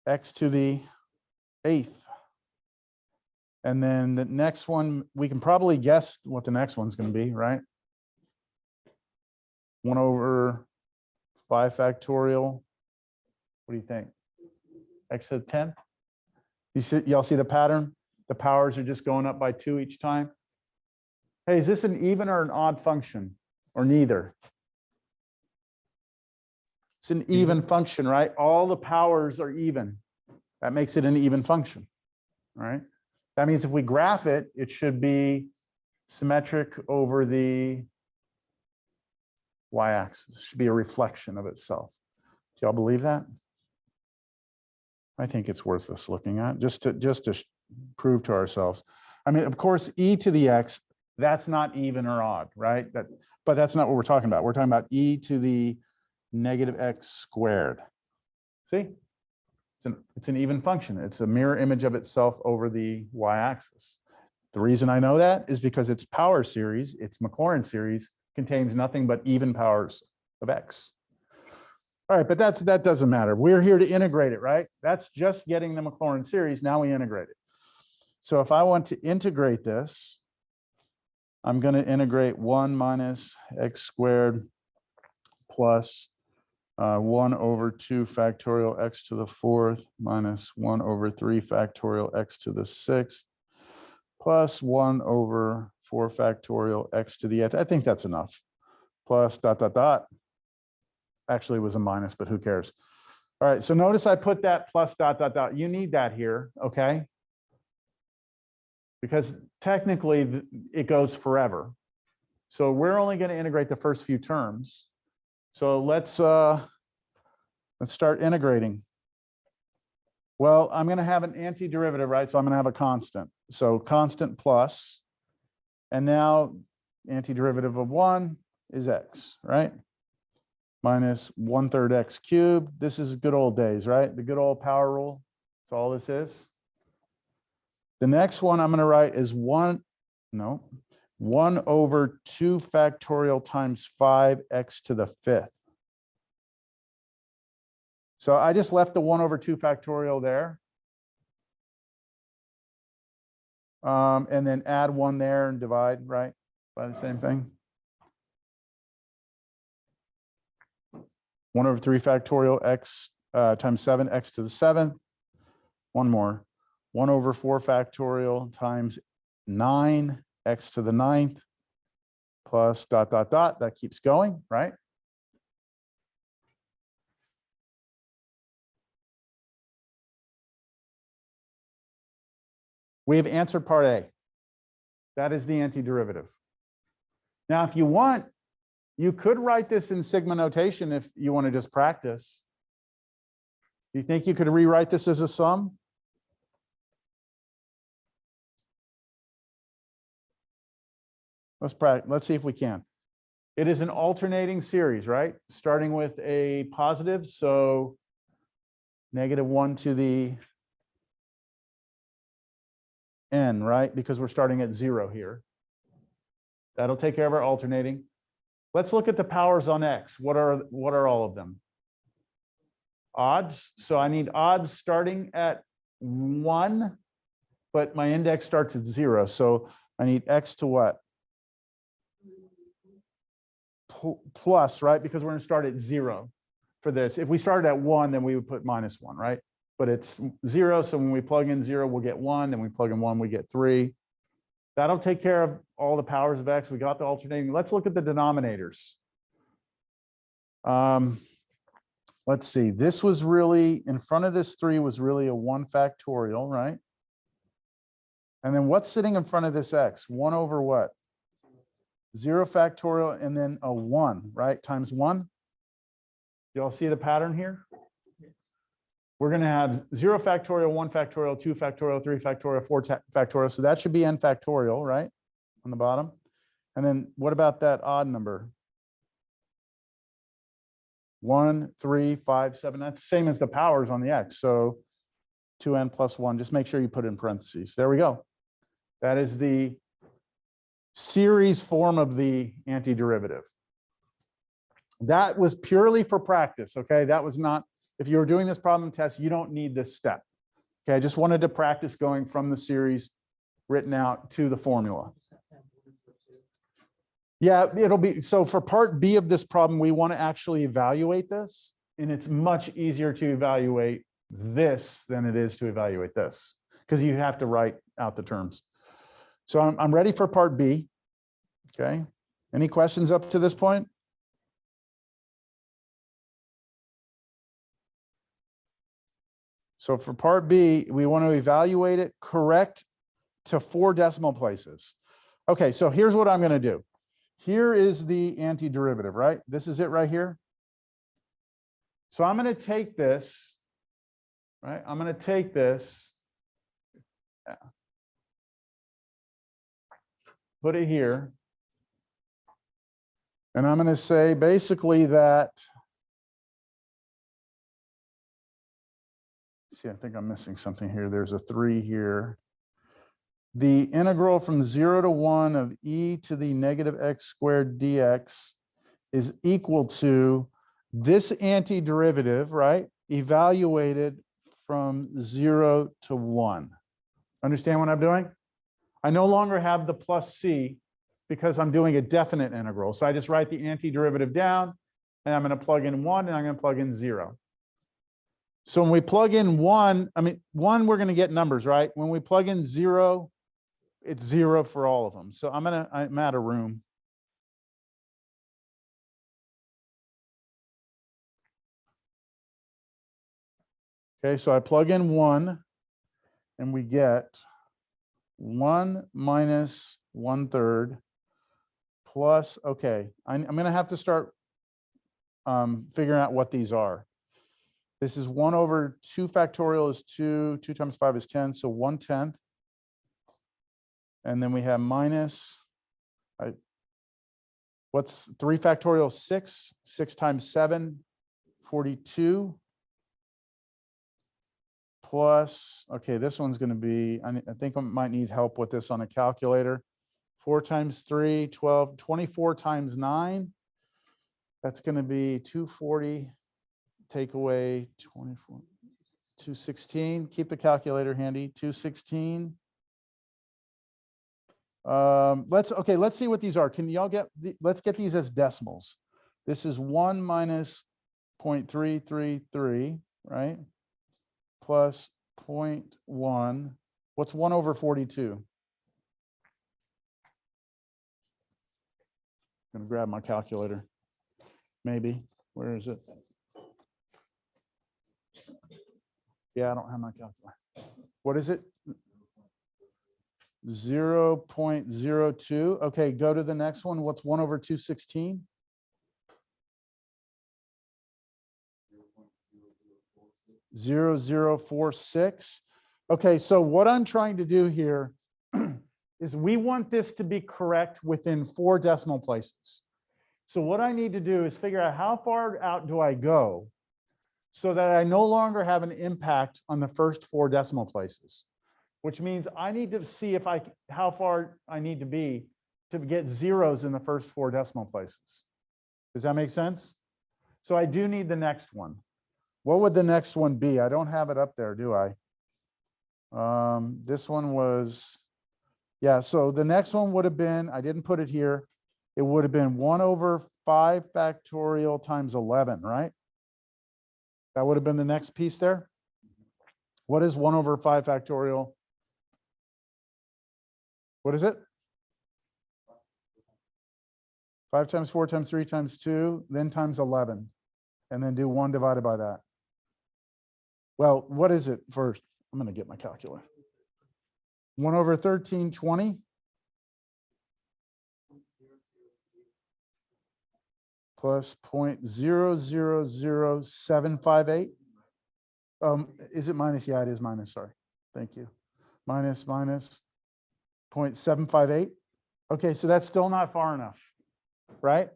x to the 8th. And then the next one, we can probably guess what the next one's going to be, right? 1 over 5 factorial. What do you think? X to the 10th? Y'all see the pattern? The powers are just going up by 2 each time. Hey, is this an even or an odd function, or neither? It's an even function, right? All the powers are even. That makes it an even function, right? That means if we graph it, it should be symmetric over the y-axis. It should be a reflection of itself. Do y'all believe that? I think it's worth us looking at just to prove to ourselves. I mean, of course, e to the x, that's not even or odd, right? But that's not what we're talking about. We're talking about e to the negative x squared. See? It's an even function. It's a mirror image of itself over the y-axis. The reason I know that is because its power series, its Maclaurin series, contains nothing but even powers of x. All right, but that doesn't matter. We're here to integrate it, right? That's just getting the Maclaurin series. Now we integrate it. So if I want to integrate this, I'm going to integrate 1 minus x squared plus 1 over 2 factorial x to the fourth minus 1 over 3 factorial x to the sixth plus 1 over 4 factorial x to the 8th. I think that's enough. Plus dot, dot, dot. Actually, it was a minus, but who cares? All right, so notice I put that plus dot, dot, dot. You need that here, okay? Because technically, it goes forever. So we're only going to integrate the first few terms. So let's start integrating. Well, I'm going to have an antiderivative, right? So I'm going to have a constant. So constant plus, and now antiderivative of 1 is x, right? Minus 1/3 x cubed. This is good old days, right? The good old power rule. That's all this is. The next one I'm going to write is 1 over 2 factorial times 5x to the 5th. So I just left the 1 over 2 factorial there. And then add 1 there and divide, right, by the same thing. 1 over 3 factorial x times 7x to the 7th. One more. 1 over 4 factorial times 9x to the 9th plus dot, dot, dot. That keeps going, right? We have answered part A. That is the antiderivative. Now, if you want, you could write this in sigma notation if you want to just practice. Do you think you could rewrite this as a sum? Let's see if we can. It is an alternating series, right? Starting with a positive, so -1 to the n, right? Because we're starting at 0 here. That'll take care of our alternating. Let's look at the powers on x. What are all of them? Odds. So I need odds starting at 1, but my index starts at 0. So I need x to what? plus, right? Because we're going to start at 0 for this. If we started at 1, then we would put -1, right? But it's 0, so when we plug in 0, we'll get 1. Then we plug in 1, we get 3. That'll take care of all the powers of x. We got the alternating. Let's look at the denominators. Let's see. This was really, in front of this 3 was really a 1 factorial, right? And then what's sitting in front of this x? 1 over what? 0 factorial and then a 1, right? Times 1. You all see the pattern here? We're going to have 0 factorial, 1 factorial, 2 factorial, 3 factorial, 4 factorial. So that should be n factorial, right? On the bottom. And then what about that odd number? 1, 3, 5, 7. That's the same as the powers on the x. So 2n plus 1. Just make sure you put it in parentheses. There we go. That is the series form of the antiderivative. That was purely for practice, okay? That was not, if you were doing this problem test, you don't need this step. Okay, I just wanted to practice going from the series written out to the formula. Yeah, it'll be, so for part B of this problem, we want to actually evaluate this, and it's much easier to evaluate this than it is to evaluate this, because you have to write out the terms. So I'm ready for part B. Okay, any questions up to this point? So for part B, we want to evaluate it correct to 4 decimal places. Okay, so here's what I'm going to do. Here is the antiderivative, right? This is it right here. So I'm going to take this, right? I'm going to take this, put it here, and I'm going to say basically that, see, I think I'm missing something here. There's a 3 here. The integral from 0 to 1 of e to the negative x squared dx is equal to this antiderivative, right? Evaluated from 0 to 1. Understand what I'm doing? I no longer have the plus c because I'm doing a definite integral. So I just write the antiderivative down, and I'm going to plug in 1, and I'm going to plug in 0. So when we plug in 1, I mean, 1, we're going to get numbers, right? When we plug in 0, it's 0 for all of them. So I'm out of room. Okay, so I plug in 1, and we get 1 minus 1/3 plus, okay, I'm going to have to start figuring out what these are. This is 1 over 2 factorial is 2, 2 times 5 is 10, so 1/10. And then we have minus, what's 3 factorial? 6, 6 times 7, 42. Plus, okay, this one's going to be, I think I might need help with this on a calculator. 4 times 3, 12, 24 times 9. That's going to be 240. Take away 24, 216. Keep the calculator handy. 216. Let's see what these are. Can y'all get, let's get these as decimals. This is 1 minus 0.333, right? Plus 0.1. What's 1 over 42? I'm gonna grab my calculator. Maybe. Where is it? Yeah, I don't have my calculator. What is it? 0.02. Okay, go to the next one. What's 1 over 216? 0.0046. Okay, so what I'm trying to do here is we want this to be correct within 4 decimal places. So what I need to do is figure out how far out do I go so that I no longer have an impact on the first 4 decimal places, which means I need to see if how far I need to be to get zeros in the first 4 decimal places. Does that make sense? So I do need the next one. What would the next one be? I don't have it up there, do I? This one was, yeah, so the next one would have been, I didn't put it here, it would have been 1 over 5 factorial times 11, right? That would have been the next piece there. What is 1 over 5 factorial? What is it? 5 times 4 times 3 times 2, then times 11, and then do 1 divided by that. Well, what is it first? I'm going to get my calculator. 1 over 1320 plus 0.000758. Is it minus? Yeah, it is minus. Sorry. Thank you. Minus 0.758. Okay, so that's still not far enough, right?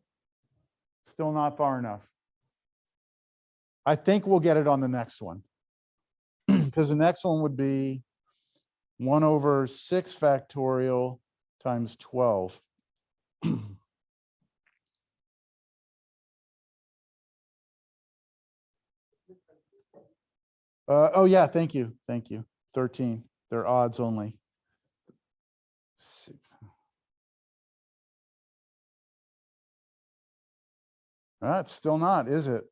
Still not far enough. I think we'll get it on the next one, because the next one would be 1 over 6 factorial times 12. Oh, yeah, thank you. Thank you. 13. They're odds only. 6. That's still not, is it?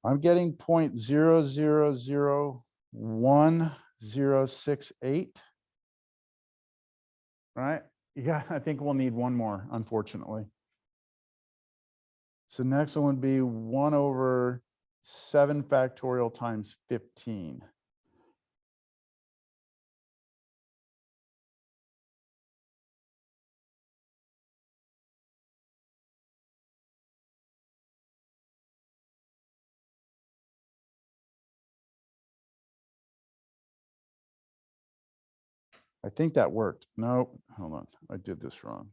I'm getting 0.001068. Right? Yeah, I think we'll need one more, unfortunately. So next one would be 1 over 7 factorial times 15. I think that worked. No, hold on. I did this wrong.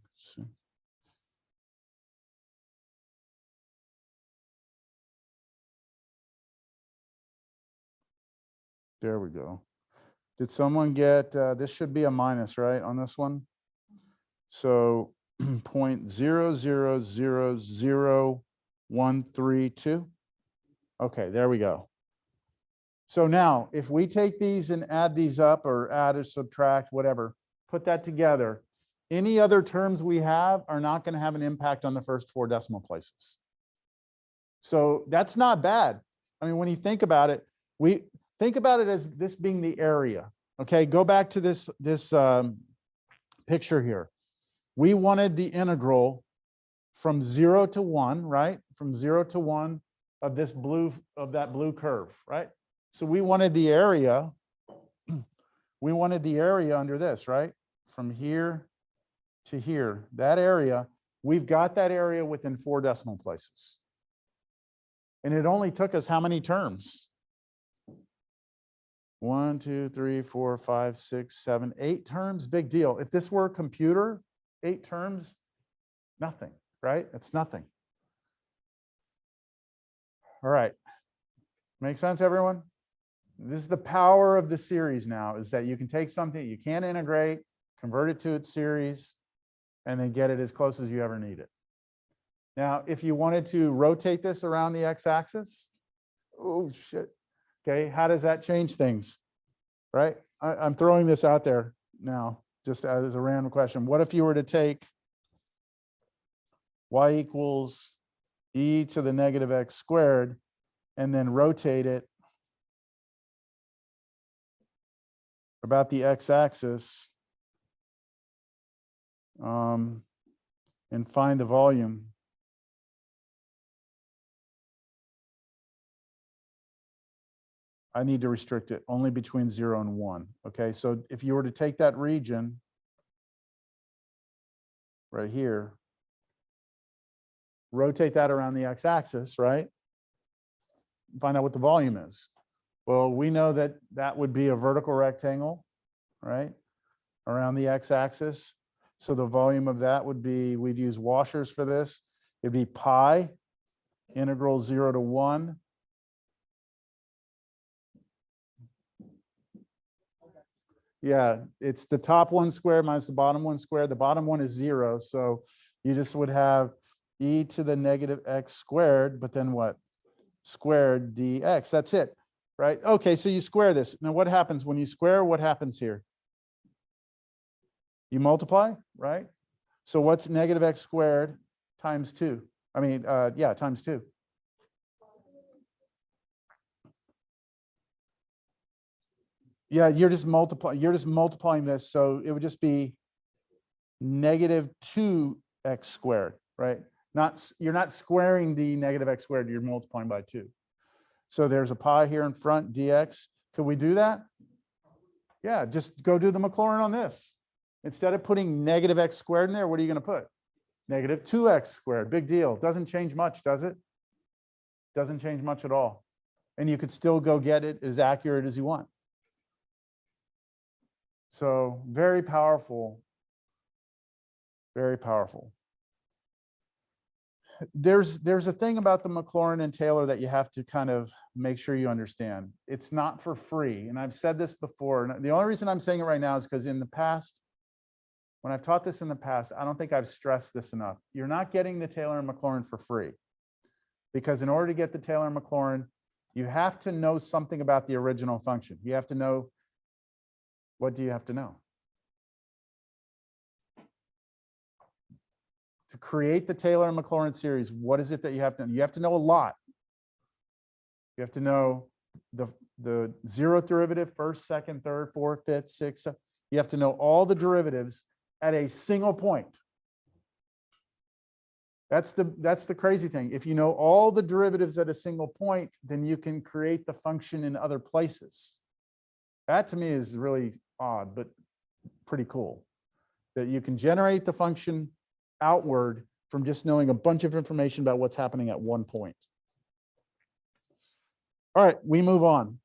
There we go. Did someone get, this should be a minus, right, on this one? So 0.000132. Okay, there we go. So now, if we take these and add these up, or add or subtract, whatever, put that together, any other terms we have are not going to have an impact on the first 4 decimal places. So that's not bad. I mean, when you think about it, we think about it as this being the area. Okay, go back to this picture here. We wanted the integral from 0 to 1, right? From 0 to 1 of this blue, of that blue curve, right? So we wanted the area. We wanted the area under this, right? From here to here, that area, we've got that area within 4 decimal places. And it only took us how many terms? 1, 2, 3, 4, 5, 6, 7, 8 terms, big deal. If this were a computer, 8 terms, nothing, right? It's nothing. All right. Make sense, everyone? This is the power of the series now, is that you can take something you can't integrate, convert it to its series, and then get it as close as you ever need it. Now, if you wanted to rotate this around the x-axis, oh shit. Okay, how does that change things? Right? I'm throwing this out there now, just as a random question. What if you were to take y equals e to the negative x squared and then rotate it about the x-axis and find the volume? I need to restrict it only between 0 and 1. Okay, so if you were to take that region right here, rotate that around the x-axis, right? Find out what the volume is. Well, we know that that would be a vertical rectangle, right? Around the x-axis. So the volume of that would be, we'd use washers for this. It'd be pi integral 0 to 1. Yeah, it's the top one squared minus the bottom one squared. The bottom one is 0. So you just would have e to the negative x squared, but then what? Squared dx. That's it, right? Okay, so you square this. Now what happens when you square? What happens here? You multiply, right? So what's negative x squared times 2? I mean, yeah, times 2. Yeah, you're just multiplying this. So it would just be negative 2x squared, right? You're not squaring the negative x squared, you're multiplying by 2. So there's a pi here in front, dx. Could we do that? Yeah, just go do the Maclaurin on this. Instead of putting negative x squared in there, what are you going to put? Negative 2x squared. Big deal. Doesn't change much, does it? Doesn't change much at all. And you could still go get it as accurate as you want. So very powerful. Very powerful. There's a thing about the Maclaurin and Taylor that you have to kind of make sure you understand. It's not for free. And I've said this before. And the only reason I'm saying it right now is because in the past, when I've taught this in the past, I don't think I've stressed this enough. You're not getting the Taylor and Maclaurin for free. Because in order to get the Taylor and Maclaurin, you have to know something about the original function. You have to know, what do you have to know? To create the Taylor and Maclaurin series, what is it that you have to know? You have to know a lot. You have to know the zeroth derivative, first, second, third, fourth, fifth, sixth. You have to know all the derivatives at a single point. That's the crazy thing. If you know all the derivatives at a single point, then you can create the function in other places. That to me is really odd, but pretty cool. That you can generate the function outward from just knowing a bunch of information about what's happening at one point. All right, we move on.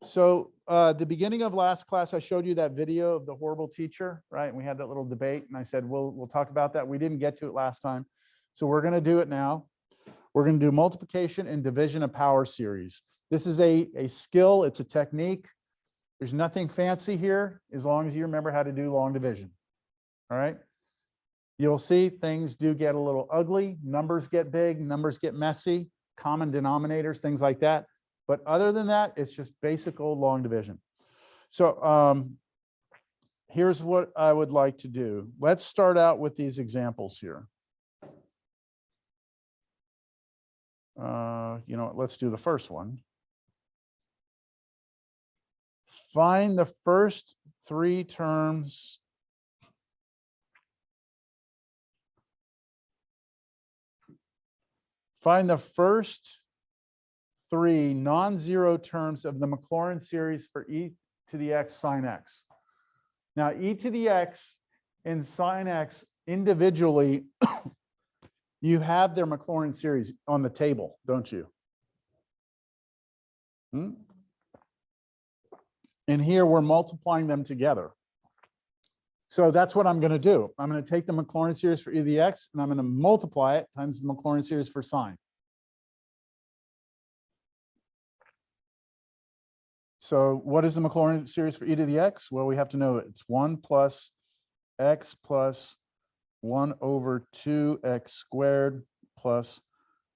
So the beginning of last class, I showed you that video of the horrible teacher, right? And we had that little debate, and I said, we'll talk about that. We didn't get to it last time. So we're going to do it now. We're going to do multiplication and division of power series. This is a skill. It's a technique. There's nothing fancy here as long as you remember how to do long division. All right. You'll see things do get a little ugly. Numbers get big. Numbers get messy. Common denominators, things like that. But other than that, it's just basic old long division. So here's what I would like to do. Let's start out with these examples here. You know what, let's do the first one. Find the first three terms Find the first three non-zero terms of the Maclaurin series for e to the x sine x. Now, e to the x and sine x individually, you have their Maclaurin series on the table, don't you? And here we're multiplying them together. So that's what I'm going to do. I'm going to take the Maclaurin series for e to the x, and I'm going to multiply it times the Maclaurin series for sine. So what is the Maclaurin series for e to the x? Well, we have to know it's 1 plus x plus 1 over 2x squared plus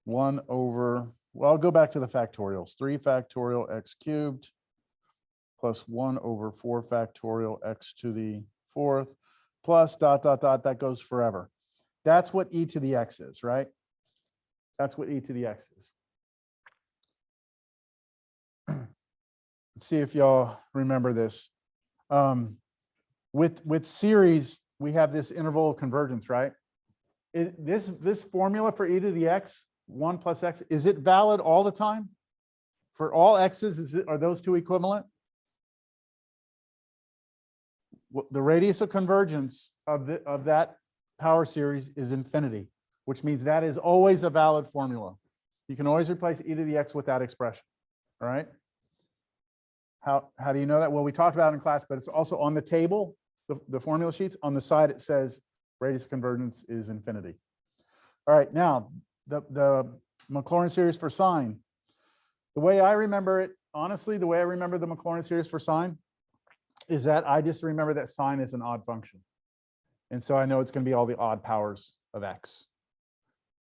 1 over, well, I'll go back to the factorials. 3 factorial x cubed plus 1 over 4 factorial x to the fourth plus dot, dot, dot, that goes forever. That's what e to the x is, right? That's what e to the x is. Let's see if y'all remember this. With series, we have this interval of convergence, right? This formula for e to the x, 1 plus x, is it valid all the time? For all x's, are those two equivalent? The radius of convergence of that power series is infinity, which means that is always a valid formula. You can always replace e to the x with that expression, all right? How do you know that? Well, we talked about it in class, but it's also on the table, the formula sheets. On the side, it says radius of convergence is infinity. All right, now, the Maclaurin series for sine. The way I remember it, honestly, the way I remember the Maclaurin series for sine is that I just remember that sine is an odd function. And so I know it's going to be all the odd powers of x.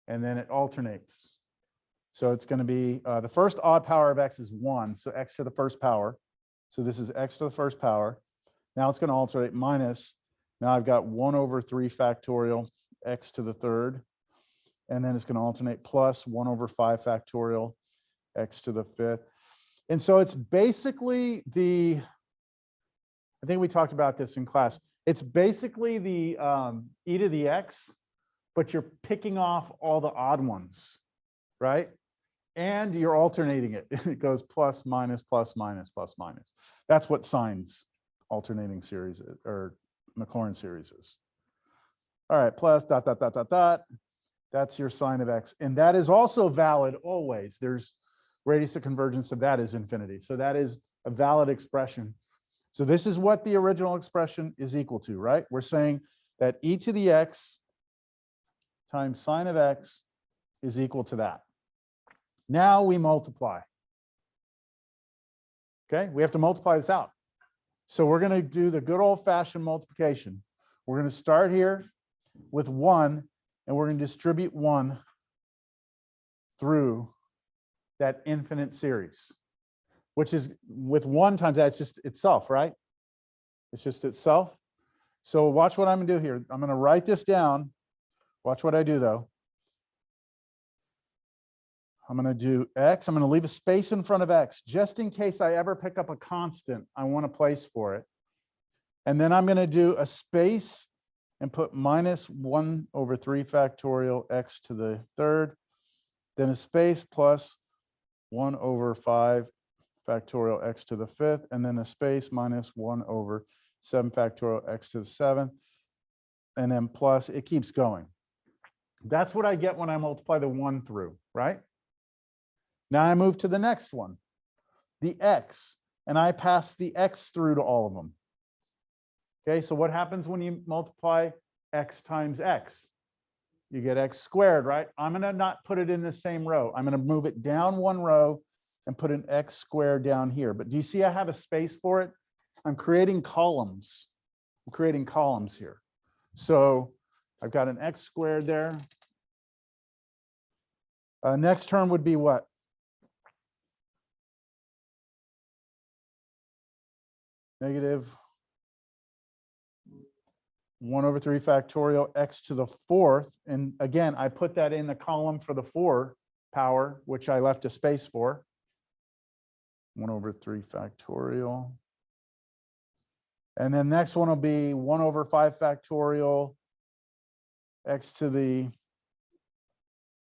And then it alternates. So it's going to be the first odd power of x is 1, so x to the first power. So this is x to the first power. Now it's going to alternate minus Now I've got 1 over 3 factorial x to the third. And then it's going to alternate plus 1 over 5 factorial x to the fifth. And so it's basically the, I think we talked about this in class. It's basically the e to the x, but you're picking off all the odd ones, right? And you're alternating it. It goes plus, minus, plus, minus, plus, minus. That's what Sine's alternating series is, or Maclaurin series is. All right, plus dot, dot, dot, dot, dot. That's your sine of x. And that is also valid always. There's radius of convergence of that is infinity. So that is a valid expression. So this is what the original expression is equal to, right? We're saying that e to the x times sine of x is equal to that. Now we multiply. Okay, we have to multiply this out. So we're going to do the good old-fashioned multiplication. We're going to start here with 1, and we're going to distribute 1 through that infinite series, which is with 1 times that, it's just itself, right? It's just itself. So watch what I'm going to do here. I'm going to write this down. Watch what I do, though. I'm going to do x. I'm going to leave a space in front of x, just in case I ever pick up a constant I want a place for it. And then I'm going to do a space and put minus 1 over 3 factorial x to the third, then a space plus 1 over 5 factorial x to the fifth, and then a space minus 1 over 7 factorial x to the seventh, and then plus, it keeps going. That's what I get when I multiply the 1 through, right? Now I move to the next one, the x, and I pass the x through to all of them. Okay, so what happens when you multiply x times x? You get x squared, right? I'm going to not put it in the same row. I'm going to move it down one row and put an x squared down here. But do you see I have a space for it? I'm creating columns. I'm creating columns here. So I've got an x squared there. Next term would be what? Negative 1 over 3 factorial x to the fourth. And again, I put that in the column for the 4 power, which I left a space for. 1 over 3 factorial. And then next one will be 1 over 5 factorial x to the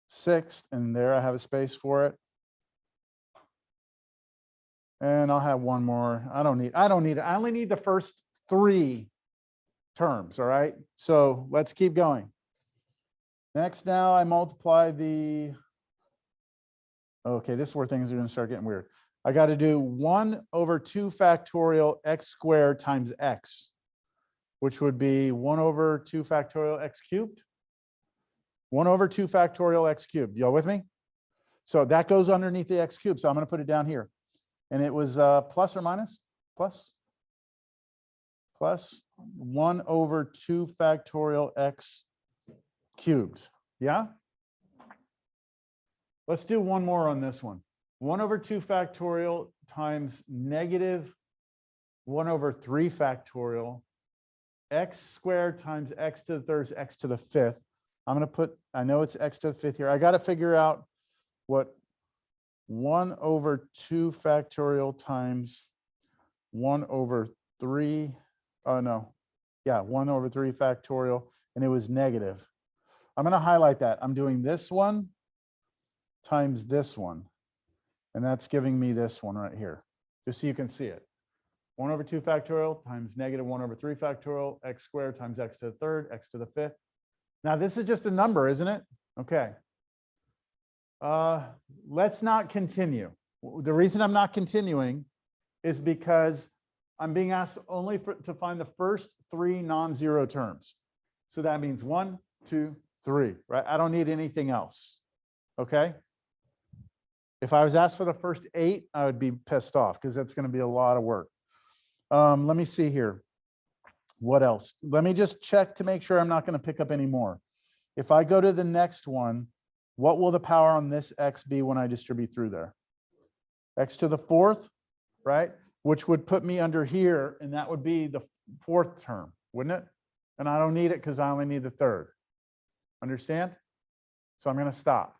sixth. And there I have a space for it. And I'll have one more. I don't need it. I only need the first 3 terms. All right. So let's keep going. Next, now I multiply the. Okay, this is where things are going to start getting weird. I got to do 1 over 2 factorial x squared times x, which would be 1 over 2 factorial x cubed. 1 over 2 factorial x cubed. Y'all with me? So that goes underneath the x cubed. So I'm going to put it down here. And it was plus or minus? Plus 1 over 2 factorial x cubed. Yeah? Let's do one more on this one. 1 over 2 factorial times negative 1 over 3 factorial x squared times x to the third is x to the fifth. I'm going to put, I know it's x to the fifth here. I got to figure out what 1 over 2 factorial times 1 over 3. Oh, no. Yeah, 1 over 3 factorial, and it was negative. I'm going to highlight that. I'm doing this one times this one, and that's giving me this one right here, just so you can see it. 1 over 2 factorial times negative 1 over 3 factorial, x squared times x to the third, x to the fifth. Now, this is just a number, isn't it? Okay. Let's not continue. The reason I'm not continuing is because I'm being asked only to find the first 3 non-zero terms. So that means 1, 2, 3, right? I don't need anything else. Okay. If I was asked for the first 8, I would be pissed off because that's going to be a lot of work. Let me see here. What else? Let me just check to make sure I'm not going to pick up any more. If I go to the next one, what will the power on this x be when I distribute through there? X to the fourth, right? Which would put me under here, and that would be the 4th term, wouldn't it? And I don't need it because I only need the third. Understand? So I'm going to stop.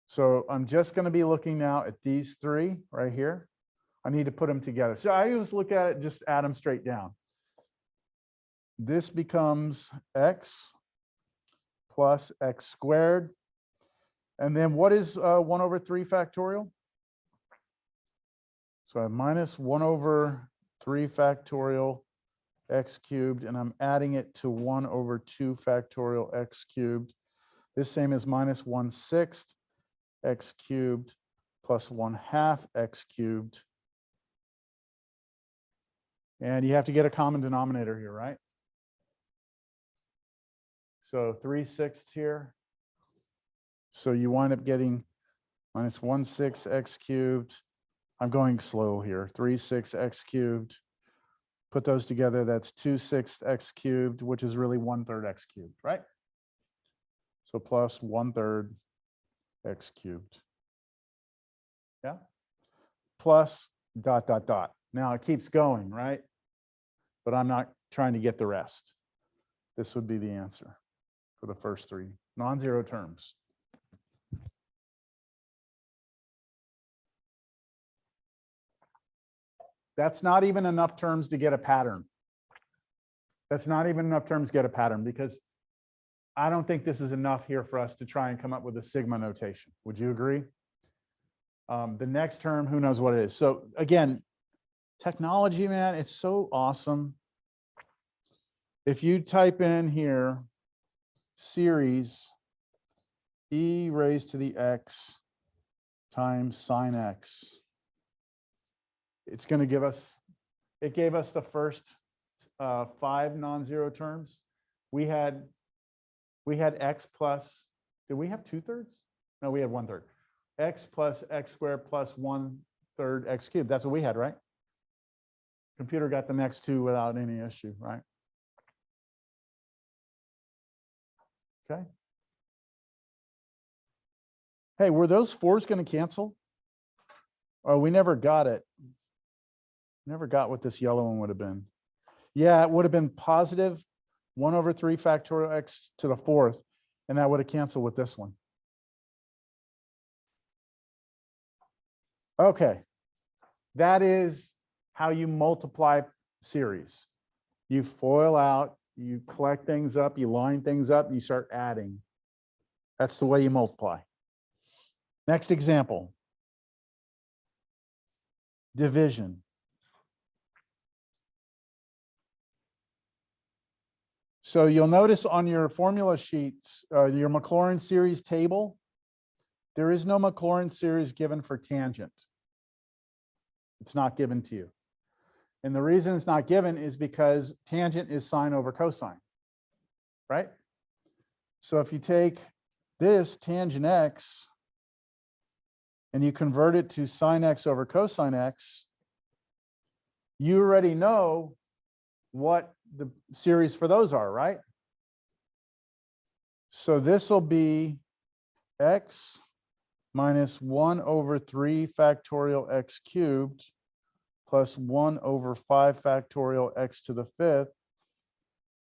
So I'm just going to be looking now at these three right here. I need to put them together. So I always look at it, just add them straight down. This becomes x plus x squared. And then what is 1 over 3 factorial? So I have minus 1 over 3 factorial x cubed, and I'm adding it to 1 over 2 factorial x cubed. This same as minus 1/6 x cubed plus 1/2 x cubed. And you have to get a common denominator here, right? So 3/6 here. So you wind up getting minus 1/6 x cubed. I'm going slow here. 3/6 x cubed. Put those together, that's 2/6 x cubed, which is really 1/3 x cubed, right? So plus 1/3 x cubed. Yeah. Plus dot, dot, dot. Now it keeps going, right? But I'm not trying to get the rest. This would be the answer for the first three non-zero terms. That's not even enough terms to get a pattern. That's not even enough terms to get a pattern, because I don't think this is enough here for us to try and come up with a sigma notation. Would you agree? The next term, who knows what it is. So again, technology, man, it's so awesome. If you type in here, series e raised to the x times sine x, it's going to give us, it gave us the first 5 non-zero terms. We had x plus, did we have 2/3? No, we had 1/3. X plus x squared plus 1/3 x cubed. That's what we had, right? Computer got the next two without any issue, right? Okay. Hey, were those 4s going to cancel? Oh, we never got it. Never got what this yellow one would have been. Yeah, it would have been positive 1 over 3 factorial x to the 4th, and that would have canceled with this one. Okay, that is how you multiply series. You FOIL out, you collect things up, you line things up, and you start adding. That's the way you multiply. Next example. Division. So you'll notice on your formula sheets, your Maclaurin series table, there is no Maclaurin series given for tangent. It's not given to you. And the reason it's not given is because tangent is sine over cosine, right? So if you take this tangent x and you convert it to sine x over cosine x, you already know what the series for those are, right? So this will be x minus 1 over 3 factorial x cubed plus 1 over 5 factorial x to the 5th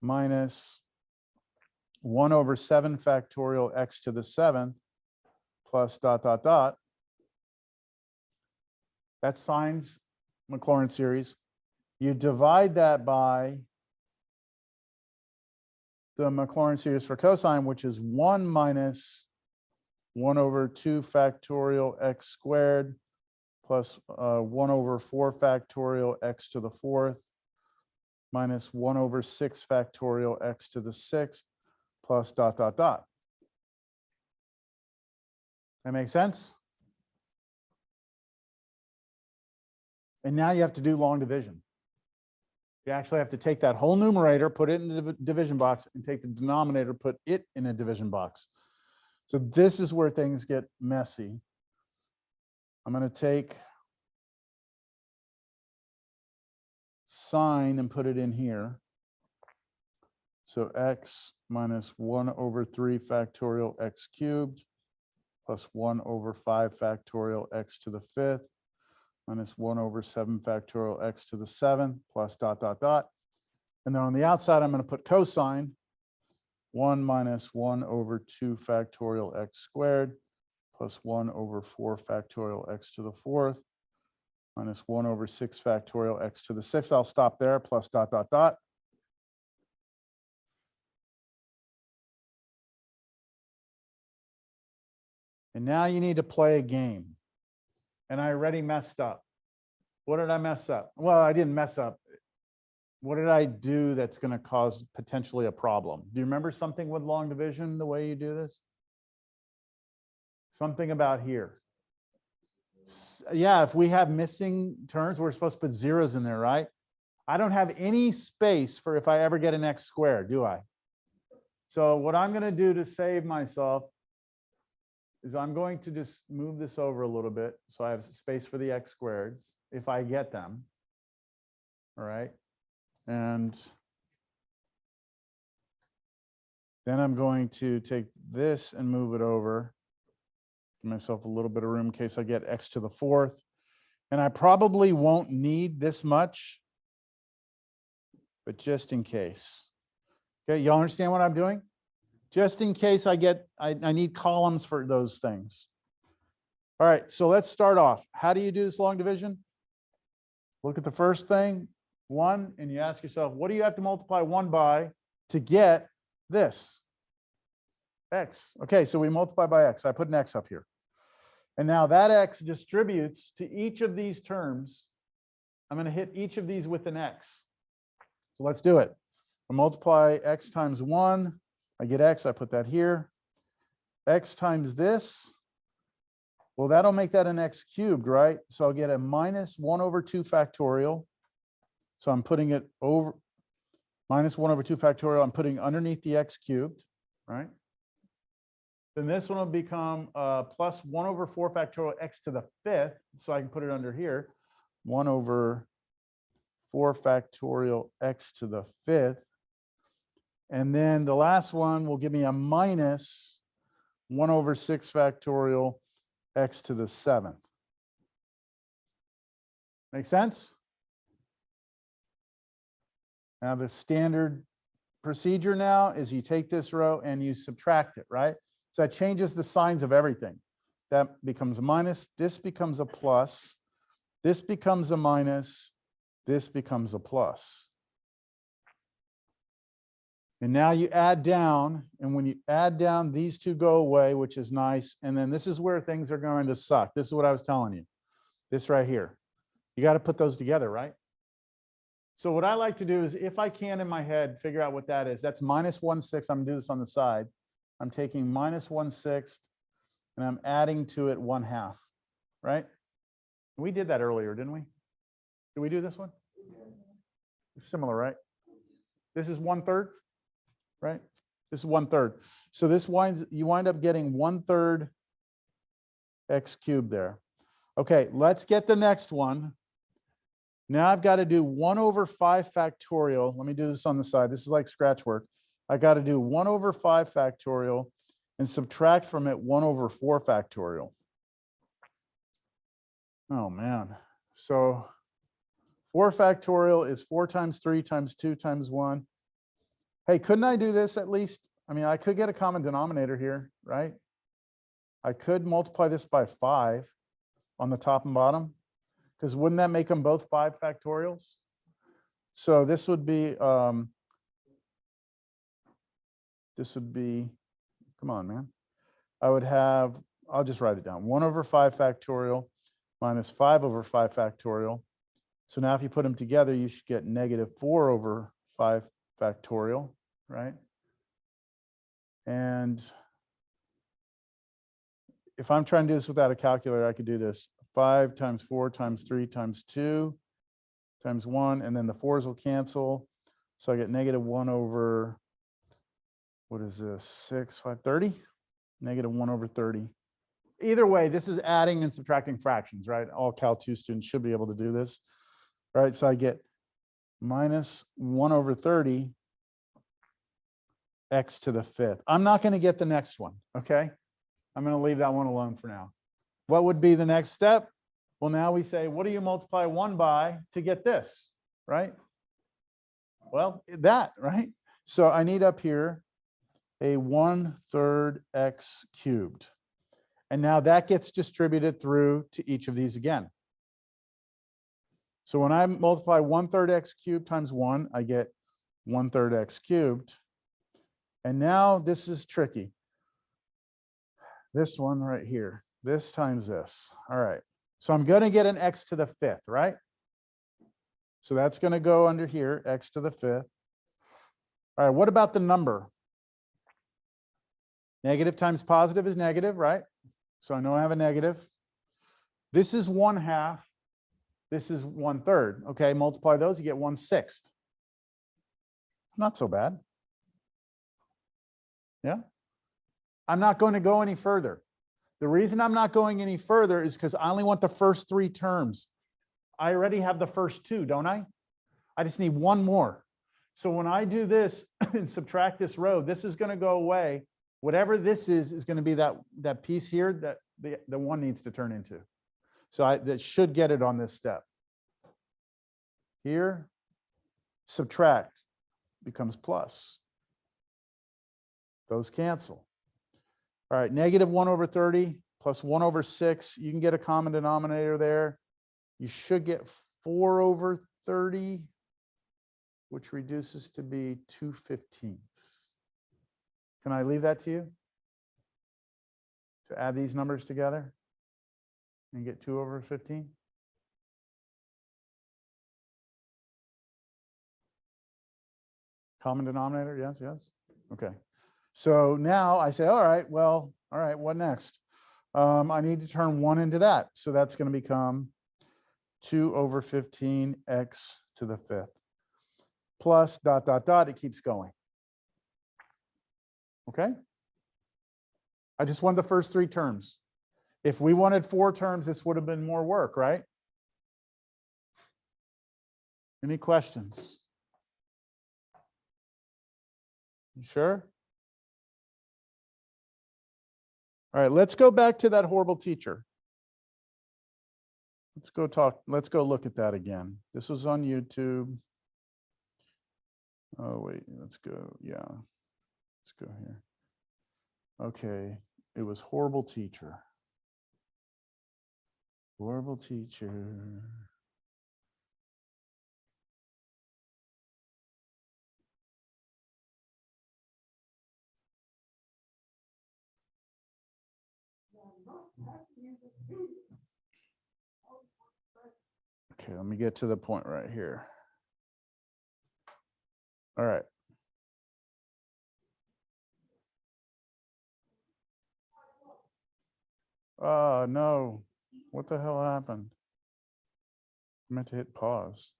minus 1 over 7 factorial x to the 7th plus dot, dot, dot. That's Sine's Maclaurin series. You divide that by the Maclaurin series for cosine, which is 1 minus 1 over 2 factorial x squared plus 1 over 4 factorial x to the 4th minus 1 over 6 factorial x to the 6th plus dot, dot, dot. That makes sense? And now you have to do long division. You actually have to take that whole numerator, put it in the division box, and take the denominator, put it in a division box. So this is where things get messy. I'm going to take sine and put it in here. So x minus 1 over 3 factorial x cubed plus 1 over 5 factorial x to the 5th minus 1 over 7 factorial x to the 7th plus dot, dot, dot. And then on the outside, I'm going to put cosine 1 minus 1 over 2 factorial x squared plus 1 over 4 factorial x to the fourth minus 1 over 6 factorial x to the sixth. I'll stop there, plus dot, dot, dot. And now you need to play a game. And I already messed up. What did I mess up? Well, I didn't mess up. What did I do that's going to cause potentially a problem? Do you remember something with long division, the way you do this? Something about here. Yeah, if we have missing terms, we're supposed to put zeros in there, right? I don't have any space for if I ever get an x squared, do I? So what I'm going to do to save myself is I'm going to just move this over a little bit so I have space for the x squareds if I get them. All right. And then I'm going to take this and move it over. Give myself a little bit of room in case I get x to the fourth. And I probably won't need this much, but just in case. Okay, y'all understand what I'm doing? Just in case I need columns for those things. All right, so let's start off. How do you do this long division? Look at the first thing, 1, and you ask yourself, what do you have to multiply 1 by to get this? X. Okay, so we multiply by x. I put an x up here. And now that x distributes to each of these terms. I'm going to hit each of these with an x. So let's do it. I multiply x times 1. I get x. I put that here. X times this. Well, that'll make that an x cubed, right? So I'll get a minus 1 over 2 factorial. So I'm putting it over minus 1 over 2 factorial. I'm putting underneath the x cubed, right? Then this one will become plus 1 over 4 factorial x to the fifth. So I can put it under here. 1 over 4 factorial x to the fifth. And then the last one will give me a minus 1 over 6 factorial x to the seventh. Make sense? Now the standard procedure now is you take this row and you subtract it, right? So that changes the signs of everything. That becomes a minus, this becomes a plus, this becomes a minus, this becomes a plus. And now you add down, and when you add down, these two go away, which is nice. And then this is where things are going to suck. This is what I was telling you. This right here. You got to put those together, right? So what I like to do is, if I can in my head, figure out what that is. That's minus 1/6. I'm going to do this on the side. I'm taking minus 1/6, and I'm adding to it 1/2, right? We did that earlier, didn't we? Did we do this one? Similar, right? This is 1/3. Right? This is 1/3. So this you wind up getting 1/3 x cubed there. Okay, let's get the next one. Now I've got to do 1 over 5 factorial. Let me do this on the side. This is like scratch work. I got to do 1 over 5 factorial and subtract from it 1 over 4 factorial. Oh man. So 4 factorial is 4 times 3 times 2 times 1. Hey, couldn't I do this at least? I mean, I could get a common denominator here, right? I could multiply this by 5 on the top and bottom, because wouldn't that make them both 5 factorials? So this would be, come on, man. I would have, I'll just write it down. 1 over 5 factorial minus 5 over 5 factorial. So now if you put them together, you should get negative 4 over 5 factorial, right? And if I'm trying to do this without a calculator, I could do this 5 times 4 times 3 times 2 times 1, and then the 4s will cancel. So I get negative 1 over, what is this, 6, 5, 30? Negative 1 over 30. Either way, this is adding and subtracting fractions, right? All Cal 2 students should be able to do this, right? So I get minus 1 over 30 x to the fifth. I'm not going to get the next one, okay? I'm going to leave that one alone for now. What would be the next step? Well, now we say, what do you multiply 1 by to get this, right? Well, that, right? So I need up here a 1/3 x cubed. And now that gets distributed through to each of these again. So when I multiply 1/3 x cubed times 1, I get 1/3 x cubed. And now this is tricky. This one right here, this times this. All right. So I'm going to get an x to the 5th, right? So that's going to go under here, x to the 5th. All right, what about the number? Negative times positive is negative, right? So I know I have a negative. This is 1/2. This is 1/3. Okay, multiply those, you get 1/6. Not so bad. Yeah. I'm not going to go any further. The reason I'm not going any further is because I only want the first 3 terms. I already have the first 2, don't I? I just need one more. So when I do this and subtract this row, this is going to go away. Whatever this is going to be that piece here that the 1 needs to turn into. So that should get it on this step. Here, subtract becomes plus. Those cancel. All right, negative 1/30 plus 1/6. You can get a common denominator there. You should get 4/30, which reduces to be 2/15. Can I leave that to you? To add these numbers together and get 2/15? Common denominator, yes, yes. Okay. So now I say, all right, well, all right, what next? I need to turn 1 into that. So that's going to become 2/15 x to the 5th. Plus dot, dot, dot, it keeps going. Okay? I just want the first 3 terms. If we wanted 4 terms, this would have been more work, right? Any questions? You sure? All right, let's go back to that horrible teacher. Let's go look at that again. This was on YouTube. Oh, wait, let's go. Yeah, let's go here. Okay, it was horrible teacher. Horrible teacher. Okay, let me get to the point right here. All right. Oh, no. What the hell happened? I meant to hit pause.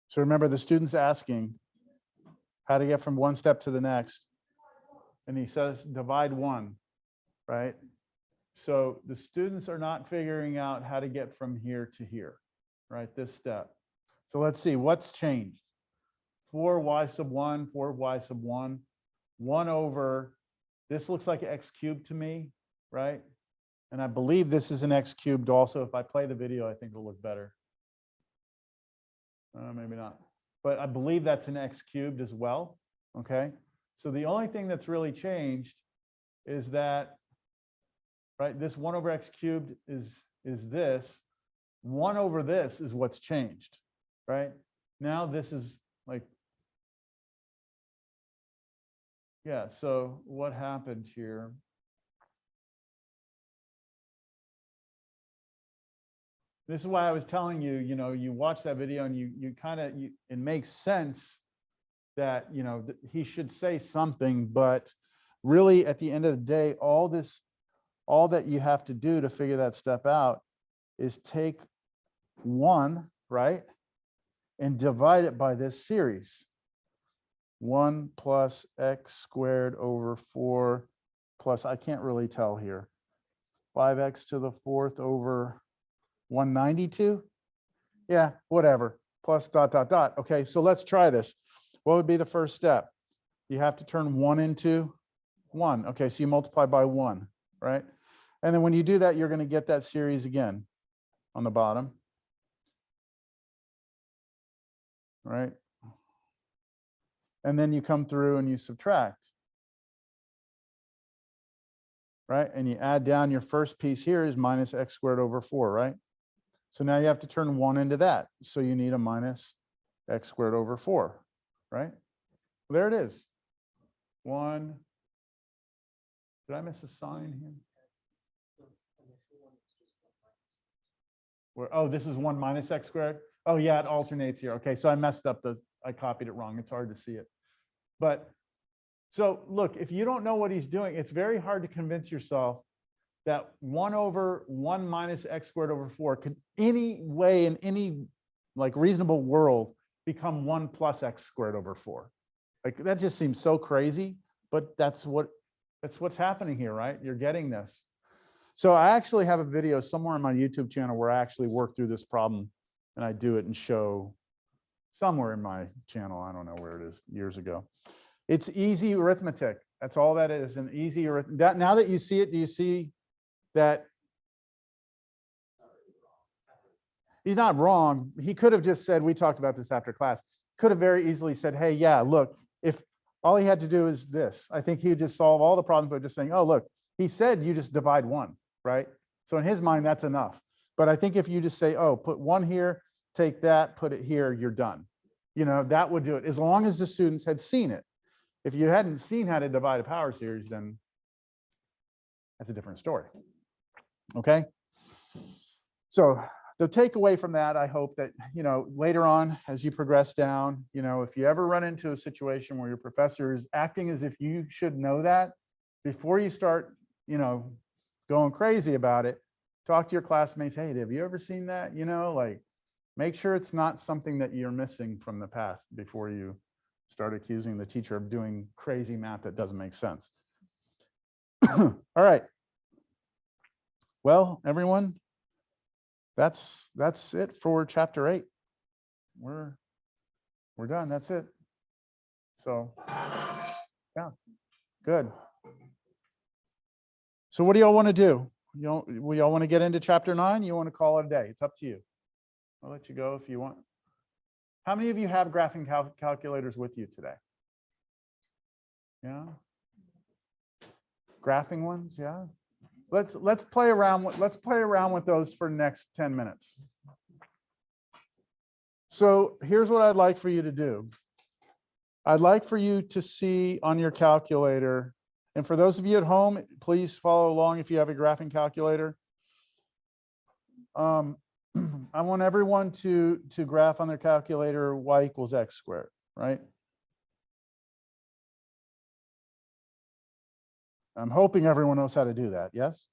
So remember, the student's asking how to get from one step to the next. And he says, divide 1, right? So the students are not figuring out how to get from here to here, right? This step. So let's see, what's changed? 4y⁻1, 4y⁻1, 1 over, this looks like x cubed to me, right? And I believe this is an x cubed also. If I play the video, I think it'll look better. Maybe not. But I believe that's an x cubed as well, okay? So the only thing that's really changed is that, right, this 1 over x cubed is this. 1 over this is what's changed, right? Now this is like, yeah, so what happened here? This is why I was telling you, you watch that video and you kind of, it makes sense that, he should say something, but really at the end of the day, all that you have to do to figure that step out is take 1, right, and divide it by this series. 1 plus x squared over 4 plus, I can't really tell here, 5x to the 4th over 192. Yeah, whatever. Plus dot, dot, dot. Okay, so let's try this. What would be the first step? You have to turn 1 into 1. Okay, so you multiply by 1, right? And then when you do that, you're going to get that series again on the bottom. Right? And then you come through and you subtract. Right? And you add down your first piece here is minus x squared over 4, right? So now you have to turn 1 into that. So you need a minus x squared over 4, right? There it is. 1. Did I miss a sign here? Oh, this is 1 minus x squared. Oh, yeah, it alternates here. Okay, so I messed up I copied it wrong. It's hard to see it. But so look, if you don't know what he's doing, it's very hard to convince yourself that 1 over 1 minus x squared over 4 could any way in any like reasonable world become 1 plus x squared over 4. Like that just seems so crazy, but that's what's happening here, right? You're getting this. So I actually have a video somewhere on my YouTube channel where I actually work through this problem and I do it and show somewhere in my channel. I don't know where it is, years ago. It's easy arithmetic. That's all that is, an easy arithmetic. Now that you see it, do you see that he's not wrong? He could have just said, we talked about this after class, could have very easily said, hey, yeah, look, if all he had to do is this, I think he would just solve all the problems by just saying, oh, look, he said you just divide 1, right? So in his mind, that's enough. But I think if you just say, oh, put 1 here, take that, put it here, you're done. You know, that would do it, as long as the students had seen it. If you hadn't seen how to divide a power series, then that's a different story. Okay? So the takeaway from that, I hope that, you know, later on, as you progress down, you know, if you ever run into a situation where your professor is acting as if you should know that, before you start, you know, going crazy about it, talk to your classmates. Hey, have you ever seen that? You know, like, make sure it's not something that you're missing from the past before you start accusing the teacher of doing crazy math that doesn't make sense. All right. Well, everyone, that's it for chapter 8. We're done. That's it. So yeah, good. So what do y'all want to do? Y'all want to get into chapter 9? You want to call it a day? It's up to you. I'll let you go if you want. How many of you have graphing calculators with you today? Yeah. Graphing ones, yeah. Let's play around with those for the next 10 minutes. So here's what I'd like for you to do. I'd like for you to see on your calculator, and for those of you at home, please follow along if you have a graphing calculator. I want everyone to graph on their calculator y equals x squared, right? I'm hoping everyone knows how to do that, yes?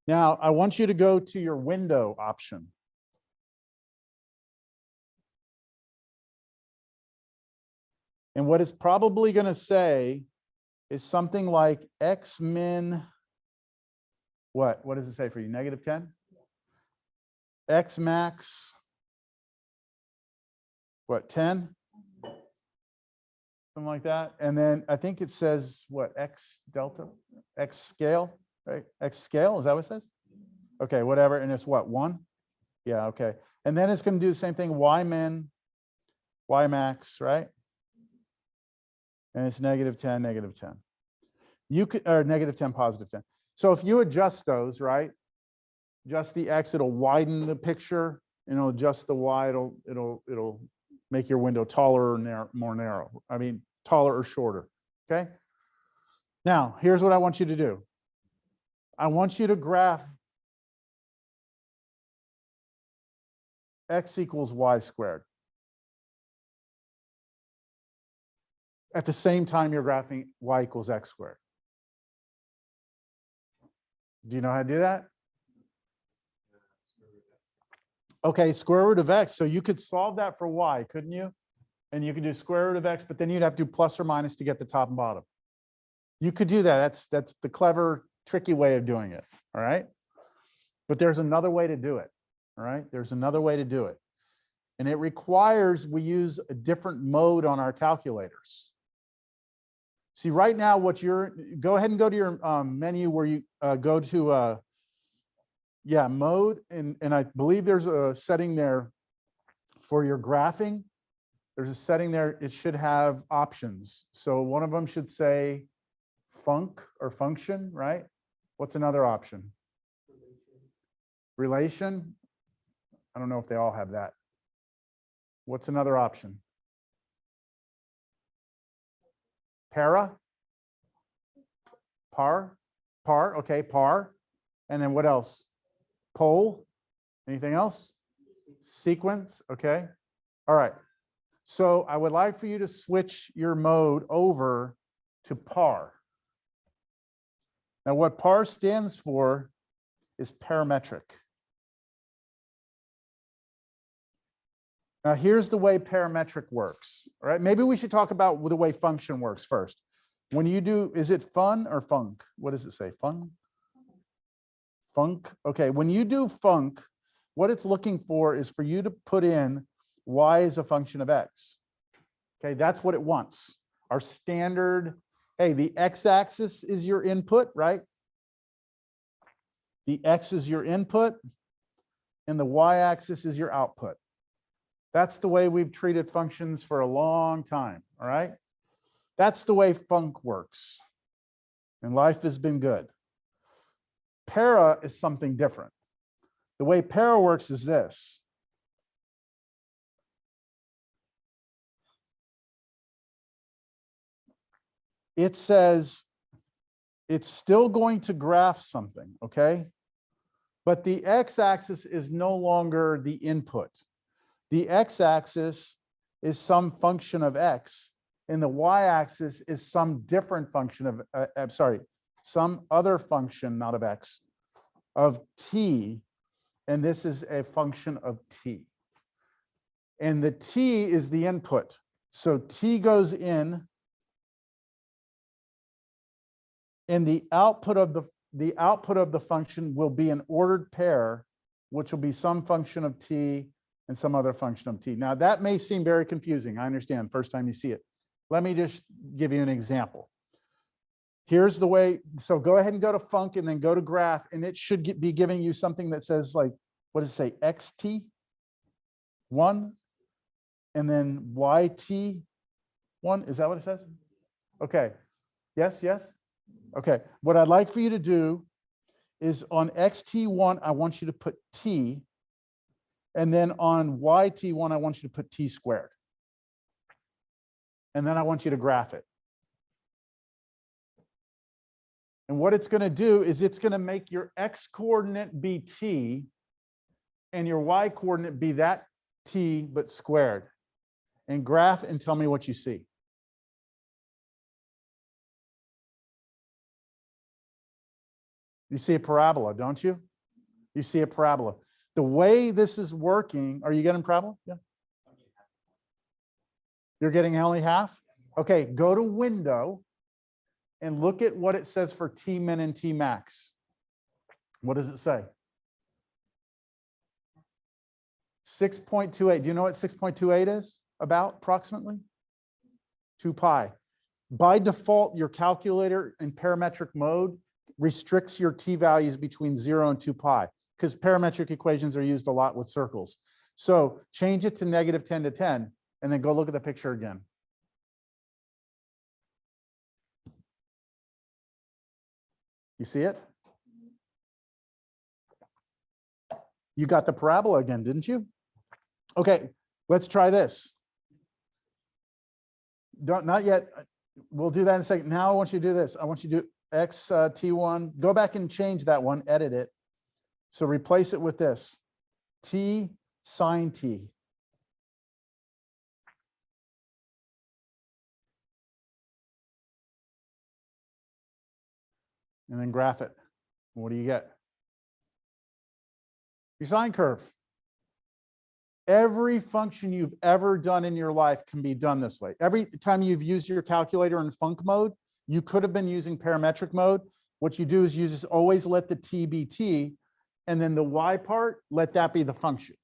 Now, I want you to go to your window option. And what it's probably going to say is something like x min, what does it say for you? Negative 10? X max, what, 10? Something like that. And then I think it says what, x delta, x scale, right? X scale, is that what it says? Okay, whatever. And it's what, 1? Yeah, okay. And then it's going to do the same thing, y min, y max, right? And it's negative 10, negative 10. You could, or negative 10, positive 10. So if you adjust those, right? Adjust the x, it'll widen the picture, and it'll adjust the y, it'll make your window taller or more narrow. I mean, taller or shorter. Okay. Now, here's what I want you to do. I want you to graph x equals y squared. At the same time, you're graphing y equals x squared. Do you know how to do that? Okay, square root of x. So you could solve that for y, couldn't you? And you could do square root of x, but then you'd have to do plus or minus to get the top and bottom. You could do that. That's the clever, tricky way of doing it. All right. But there's another way to do it. All right. There's another way to do it. And it requires we use a different mode on our calculators. See, right now, what you're, go ahead and go to your menu where you go to, yeah, mode. And I believe there's a setting there for your graphing. There's a setting there. It should have options. So one of them should say func or function, right? What's another option? Relation. I don't know if they all have that. What's another option? Para? Par? Par, okay, par. And then what else? Pole? Anything else? Sequence, okay. All right. So I would like for you to switch your mode over to par. Now what par stands for is parametric. Now here's the way parametric works. All right, maybe we should talk about the way function works first. When you do, is it fun or func? What does it say? Fun? Func? Okay, when you do func, what it's looking for is for you to put in y as a function of x. Okay, that's what it wants. Our standard, hey, the x-axis is your input, right? The x is your input, and the y-axis is your output. That's the way we've treated functions for a long time, all right? That's the way func works, and life has been good. Para is something different. The way para works is this. It says it's still going to graph something, okay? But the x-axis is no longer the input. The x-axis is some function of x, and the y-axis is some different function of, some other function, not of x, of t, and this is a function of t. And the t is the input. So t goes in, and the output of the function will be an ordered pair, which will be some function of t and some other function of t. Now that may seem very confusing. I understand first time you see it. Let me just give you an example. Here's the way, so go ahead and go to func and then go to graph, and it should be giving you something that says like, what does it say, xt1, and then yt1, is that what it says? Okay, yes, yes. Okay, what I'd like for you to do is on xt1, I want you to put t, and then on yt1, I want you to put t squared. And then I want you to graph it. And what it's going to do is it's going to make your x coordinate be t and your y coordinate be that t but squared. And graph and tell me what you see. You see a parabola, don't you? You see a parabola. The way this is working, are you getting parabola? Yeah. You're getting only half? Okay, go to window and look at what it says for T min and T max. What does it say? 6.28. Do you know what 6.28 is about approximately? 2 pi. By default, your calculator in parametric mode restricts your T values between 0 and 2 pi because parametric equations are used a lot with circles. So change it to -10 to 10 and then go look at the picture again. You see it? You got the parabola again, didn't you? Okay, let's try this. Not yet. We'll do that in a second. Now I want you to do this. I want you to do x t1. Go back and change that one, edit it. So replace it with this, t sine t. And then graph it. What do you get? Your sine curve. Every function you've ever done in your life can be done this way. Every time you've used your calculator in func mode, you could have been using parametric mode. What you do is you just always let the t be t, and then the y part, let that be the function.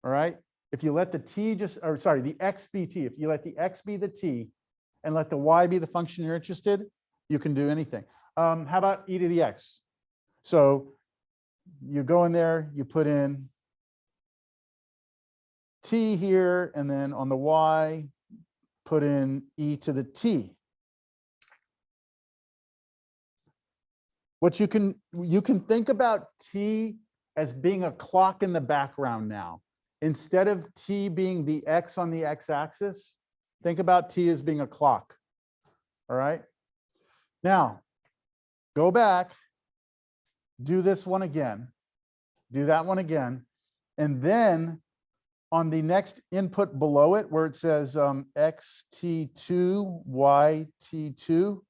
All right? If you let the t the x be t, if you let the x be the t, and let the y be the function you're interested, you can do anything. How about e to the x? So you go in there, you put in t here, and then on the y, put in e to the t. What you can think about t as being a clock in the background now. Instead of t being the x on the x-axis, think about t as being a clock. All right. Now, go back, do this one again, do that one again, and then on the next input below it, where it says xt2, yt2,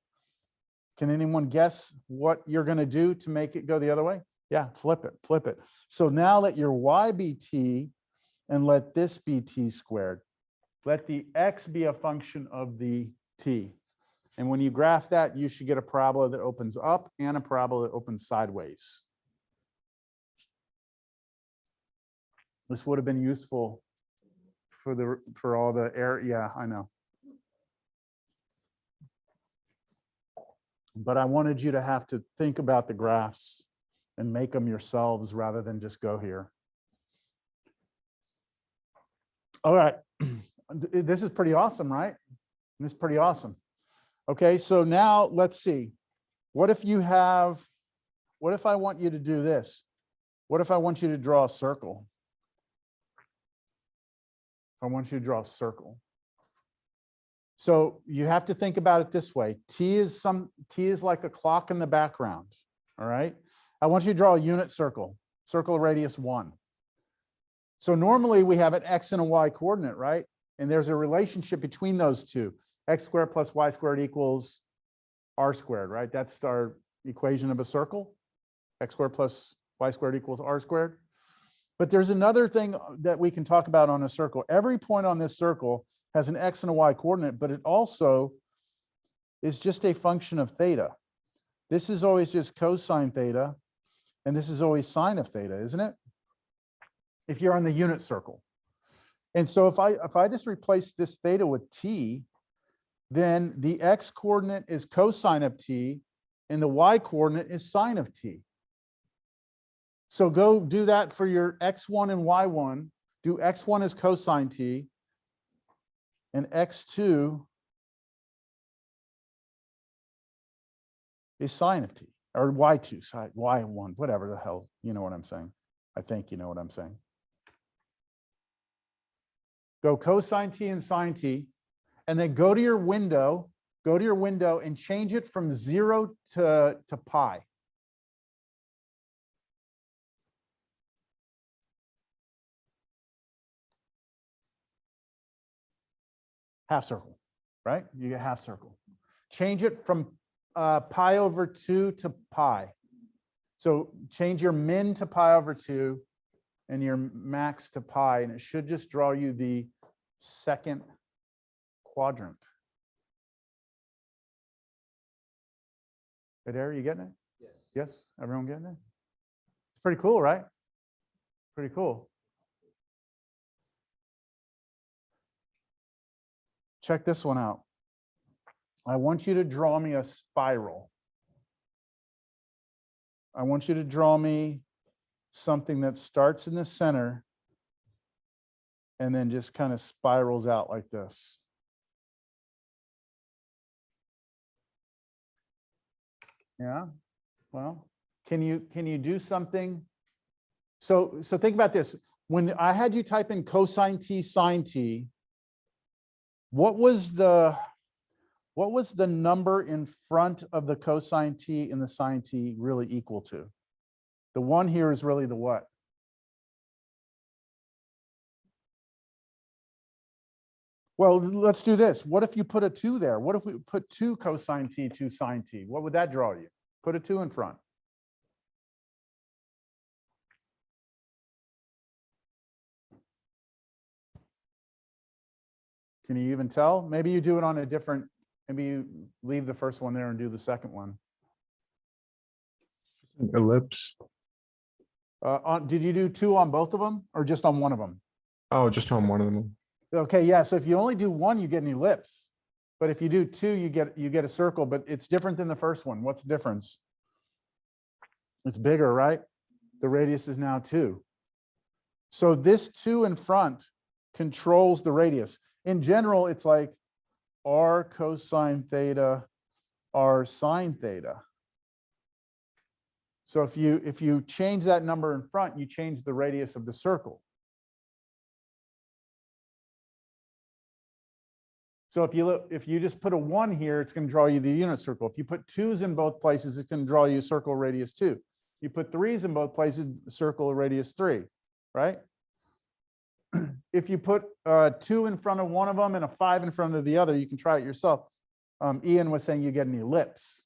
can anyone guess what you're going to do to make it go the other way? Yeah, flip it, flip it. So now let your y be t and let this be t squared. Let the x be a function of the t. And when you graph that, you should get a parabola that opens up and a parabola that opens sideways. This would have been useful for all the air. Yeah, I know. But I wanted you to have to think about the graphs and make them yourselves rather than just go here. All right. This is pretty awesome, right? This is pretty awesome. Okay, so now let's see. What if I want you to do this? What if I want you to draw a circle? I want you to draw a circle. So you have to think about it this way. T is like a clock in the background. All right. I want you to draw a unit circle, circle radius 1. So normally we have an x and a y coordinate, right? And there's a relationship between those two. X squared plus y squared equals r squared, right? That's our equation of a circle. X squared plus y squared equals r squared. But there's another thing that we can talk about on a circle. Every point on this circle has an x and a y coordinate, but it also is just a function of theta. This is always just cosine theta, and this is always sine of theta, isn't it? If you're on the unit circle. And so if I just replace this theta with t, then the x coordinate is cosine of t, and the y coordinate is sine of t. So go do that for your x1 and y1. Do x1 as cosine t, and x2 is sine of t, or y2, side y1, whatever the hell, you know what I'm saying. I think you know what I'm saying. Go cosine t and sine t, and then go to your window and change it from 0 to pi. Half circle, right? You get half circle. Change it from pi over 2 to pi. So change your min to pi over 2 and your max to pi, and it should just draw you the second quadrant. Hey there, you getting it? Yes. Yes, everyone getting it? It's pretty cool, right? Pretty cool. Check this one out. I want you to draw me a spiral. I want you to draw me something that starts in the center and then just kind of spirals out like this. Yeah, well, can you do something? So think about this. When I had you type in cosine t, sine t, what was the number in front of the cosine t and the sine t really equal to? The one here is really the what? Well, let's do this. What if you put a 2 there? What if we put 2 cosine t, 2 sine t? What would that draw you? Put a 2 in front. Can you even tell? Maybe you do it on a different, maybe you leave the first one there and do the second one. Ellipse. Did you do 2 on both of them or just on one of them? Oh, just on one of them. Okay, yeah. So if you only do one, you get an ellipse. But if you do 2, you get a circle, but it's different than the first one. What's the difference? It's bigger, right? The radius is now 2. So this 2 in front controls the radius. In general, it's like r cosine theta, r sine theta. So if you change that number in front, you change the radius of the circle. So if you just put a 1 here, it's going to draw you the unit circle. If you put 2s in both places, it's going to draw you circle radius 2. You put 3s in both places, circle radius 3, right? If you put 2 in front of one of them and a 5 in front of the other, you can try it yourself. Ian was saying you get an ellipse.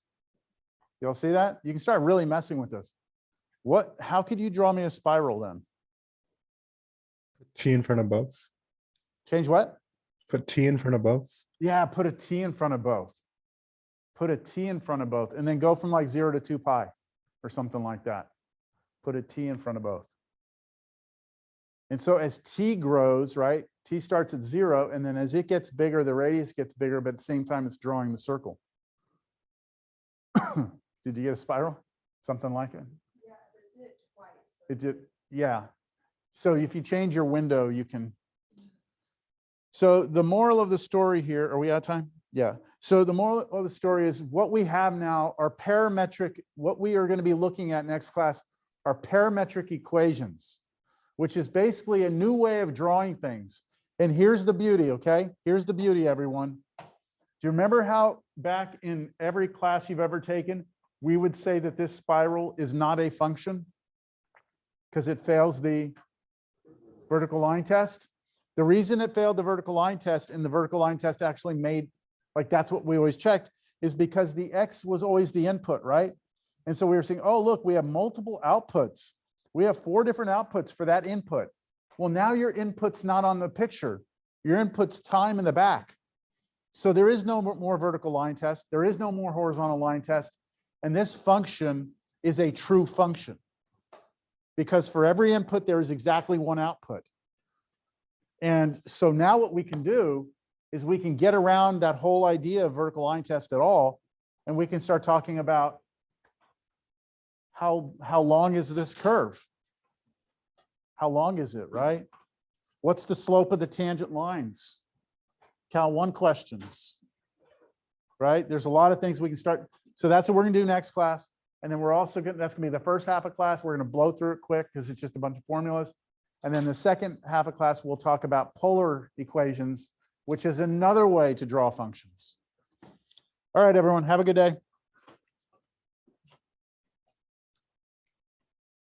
You'll see that? You can start really messing with this. How could you draw me a spiral then? T in front of both. Change what? Put T in front of both. Yeah, put a T in front of both. Put a T in front of both, and then go from like 0 to 2 pi or something like that. Put a T in front of both. And so as T grows, right, T starts at 0, and then as it gets bigger, the radius gets bigger, but at the same time, it's drawing the circle. Did you get a spiral? Something like it? Yeah, it did it twice. It did, yeah. So if you change your window, you can. So the moral of the story here, are we out of time? Yeah. So the moral of the story is what we have now are parametric, what we are going to be looking at next class are parametric equations, which is basically a new way of drawing things. And here's the beauty, okay? Here's the beauty, everyone. Do you remember how back in every class you've ever taken, we would say that this spiral is not a function because it fails the vertical line test? The reason it failed the vertical line test and the vertical line test actually made, like that's what we always checked, is because the X was always the input, right? And so we were saying, oh, look, we have multiple outputs. We have 4 different outputs for that input. Well, now your input's not on the picture. Your input's time in the back. So there is no more vertical line test. There is no more horizontal line test. And this function is a true function because for every input, there is exactly one output. And so now what we can do is we can get around that whole idea of vertical line test at all, and we can start talking about how long is this curve? How long is it, right? What's the slope of the tangent lines? Cal 1 questions, right? There's a lot of things we can start. So that's what we're going to do next class. And then we're also going to, that's going to be the first half of class. We're going to blow through it quick because it's just a bunch of formulas. And then the second half of class, we'll talk about polar equations, which is another way to draw functions. All right, everyone, have a good day.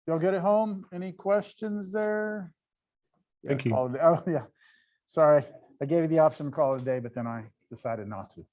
Y'all good at home? Any questions there? Thank you. Oh, yeah. Sorry. I gave you the option to call it a day, but then I decided not to.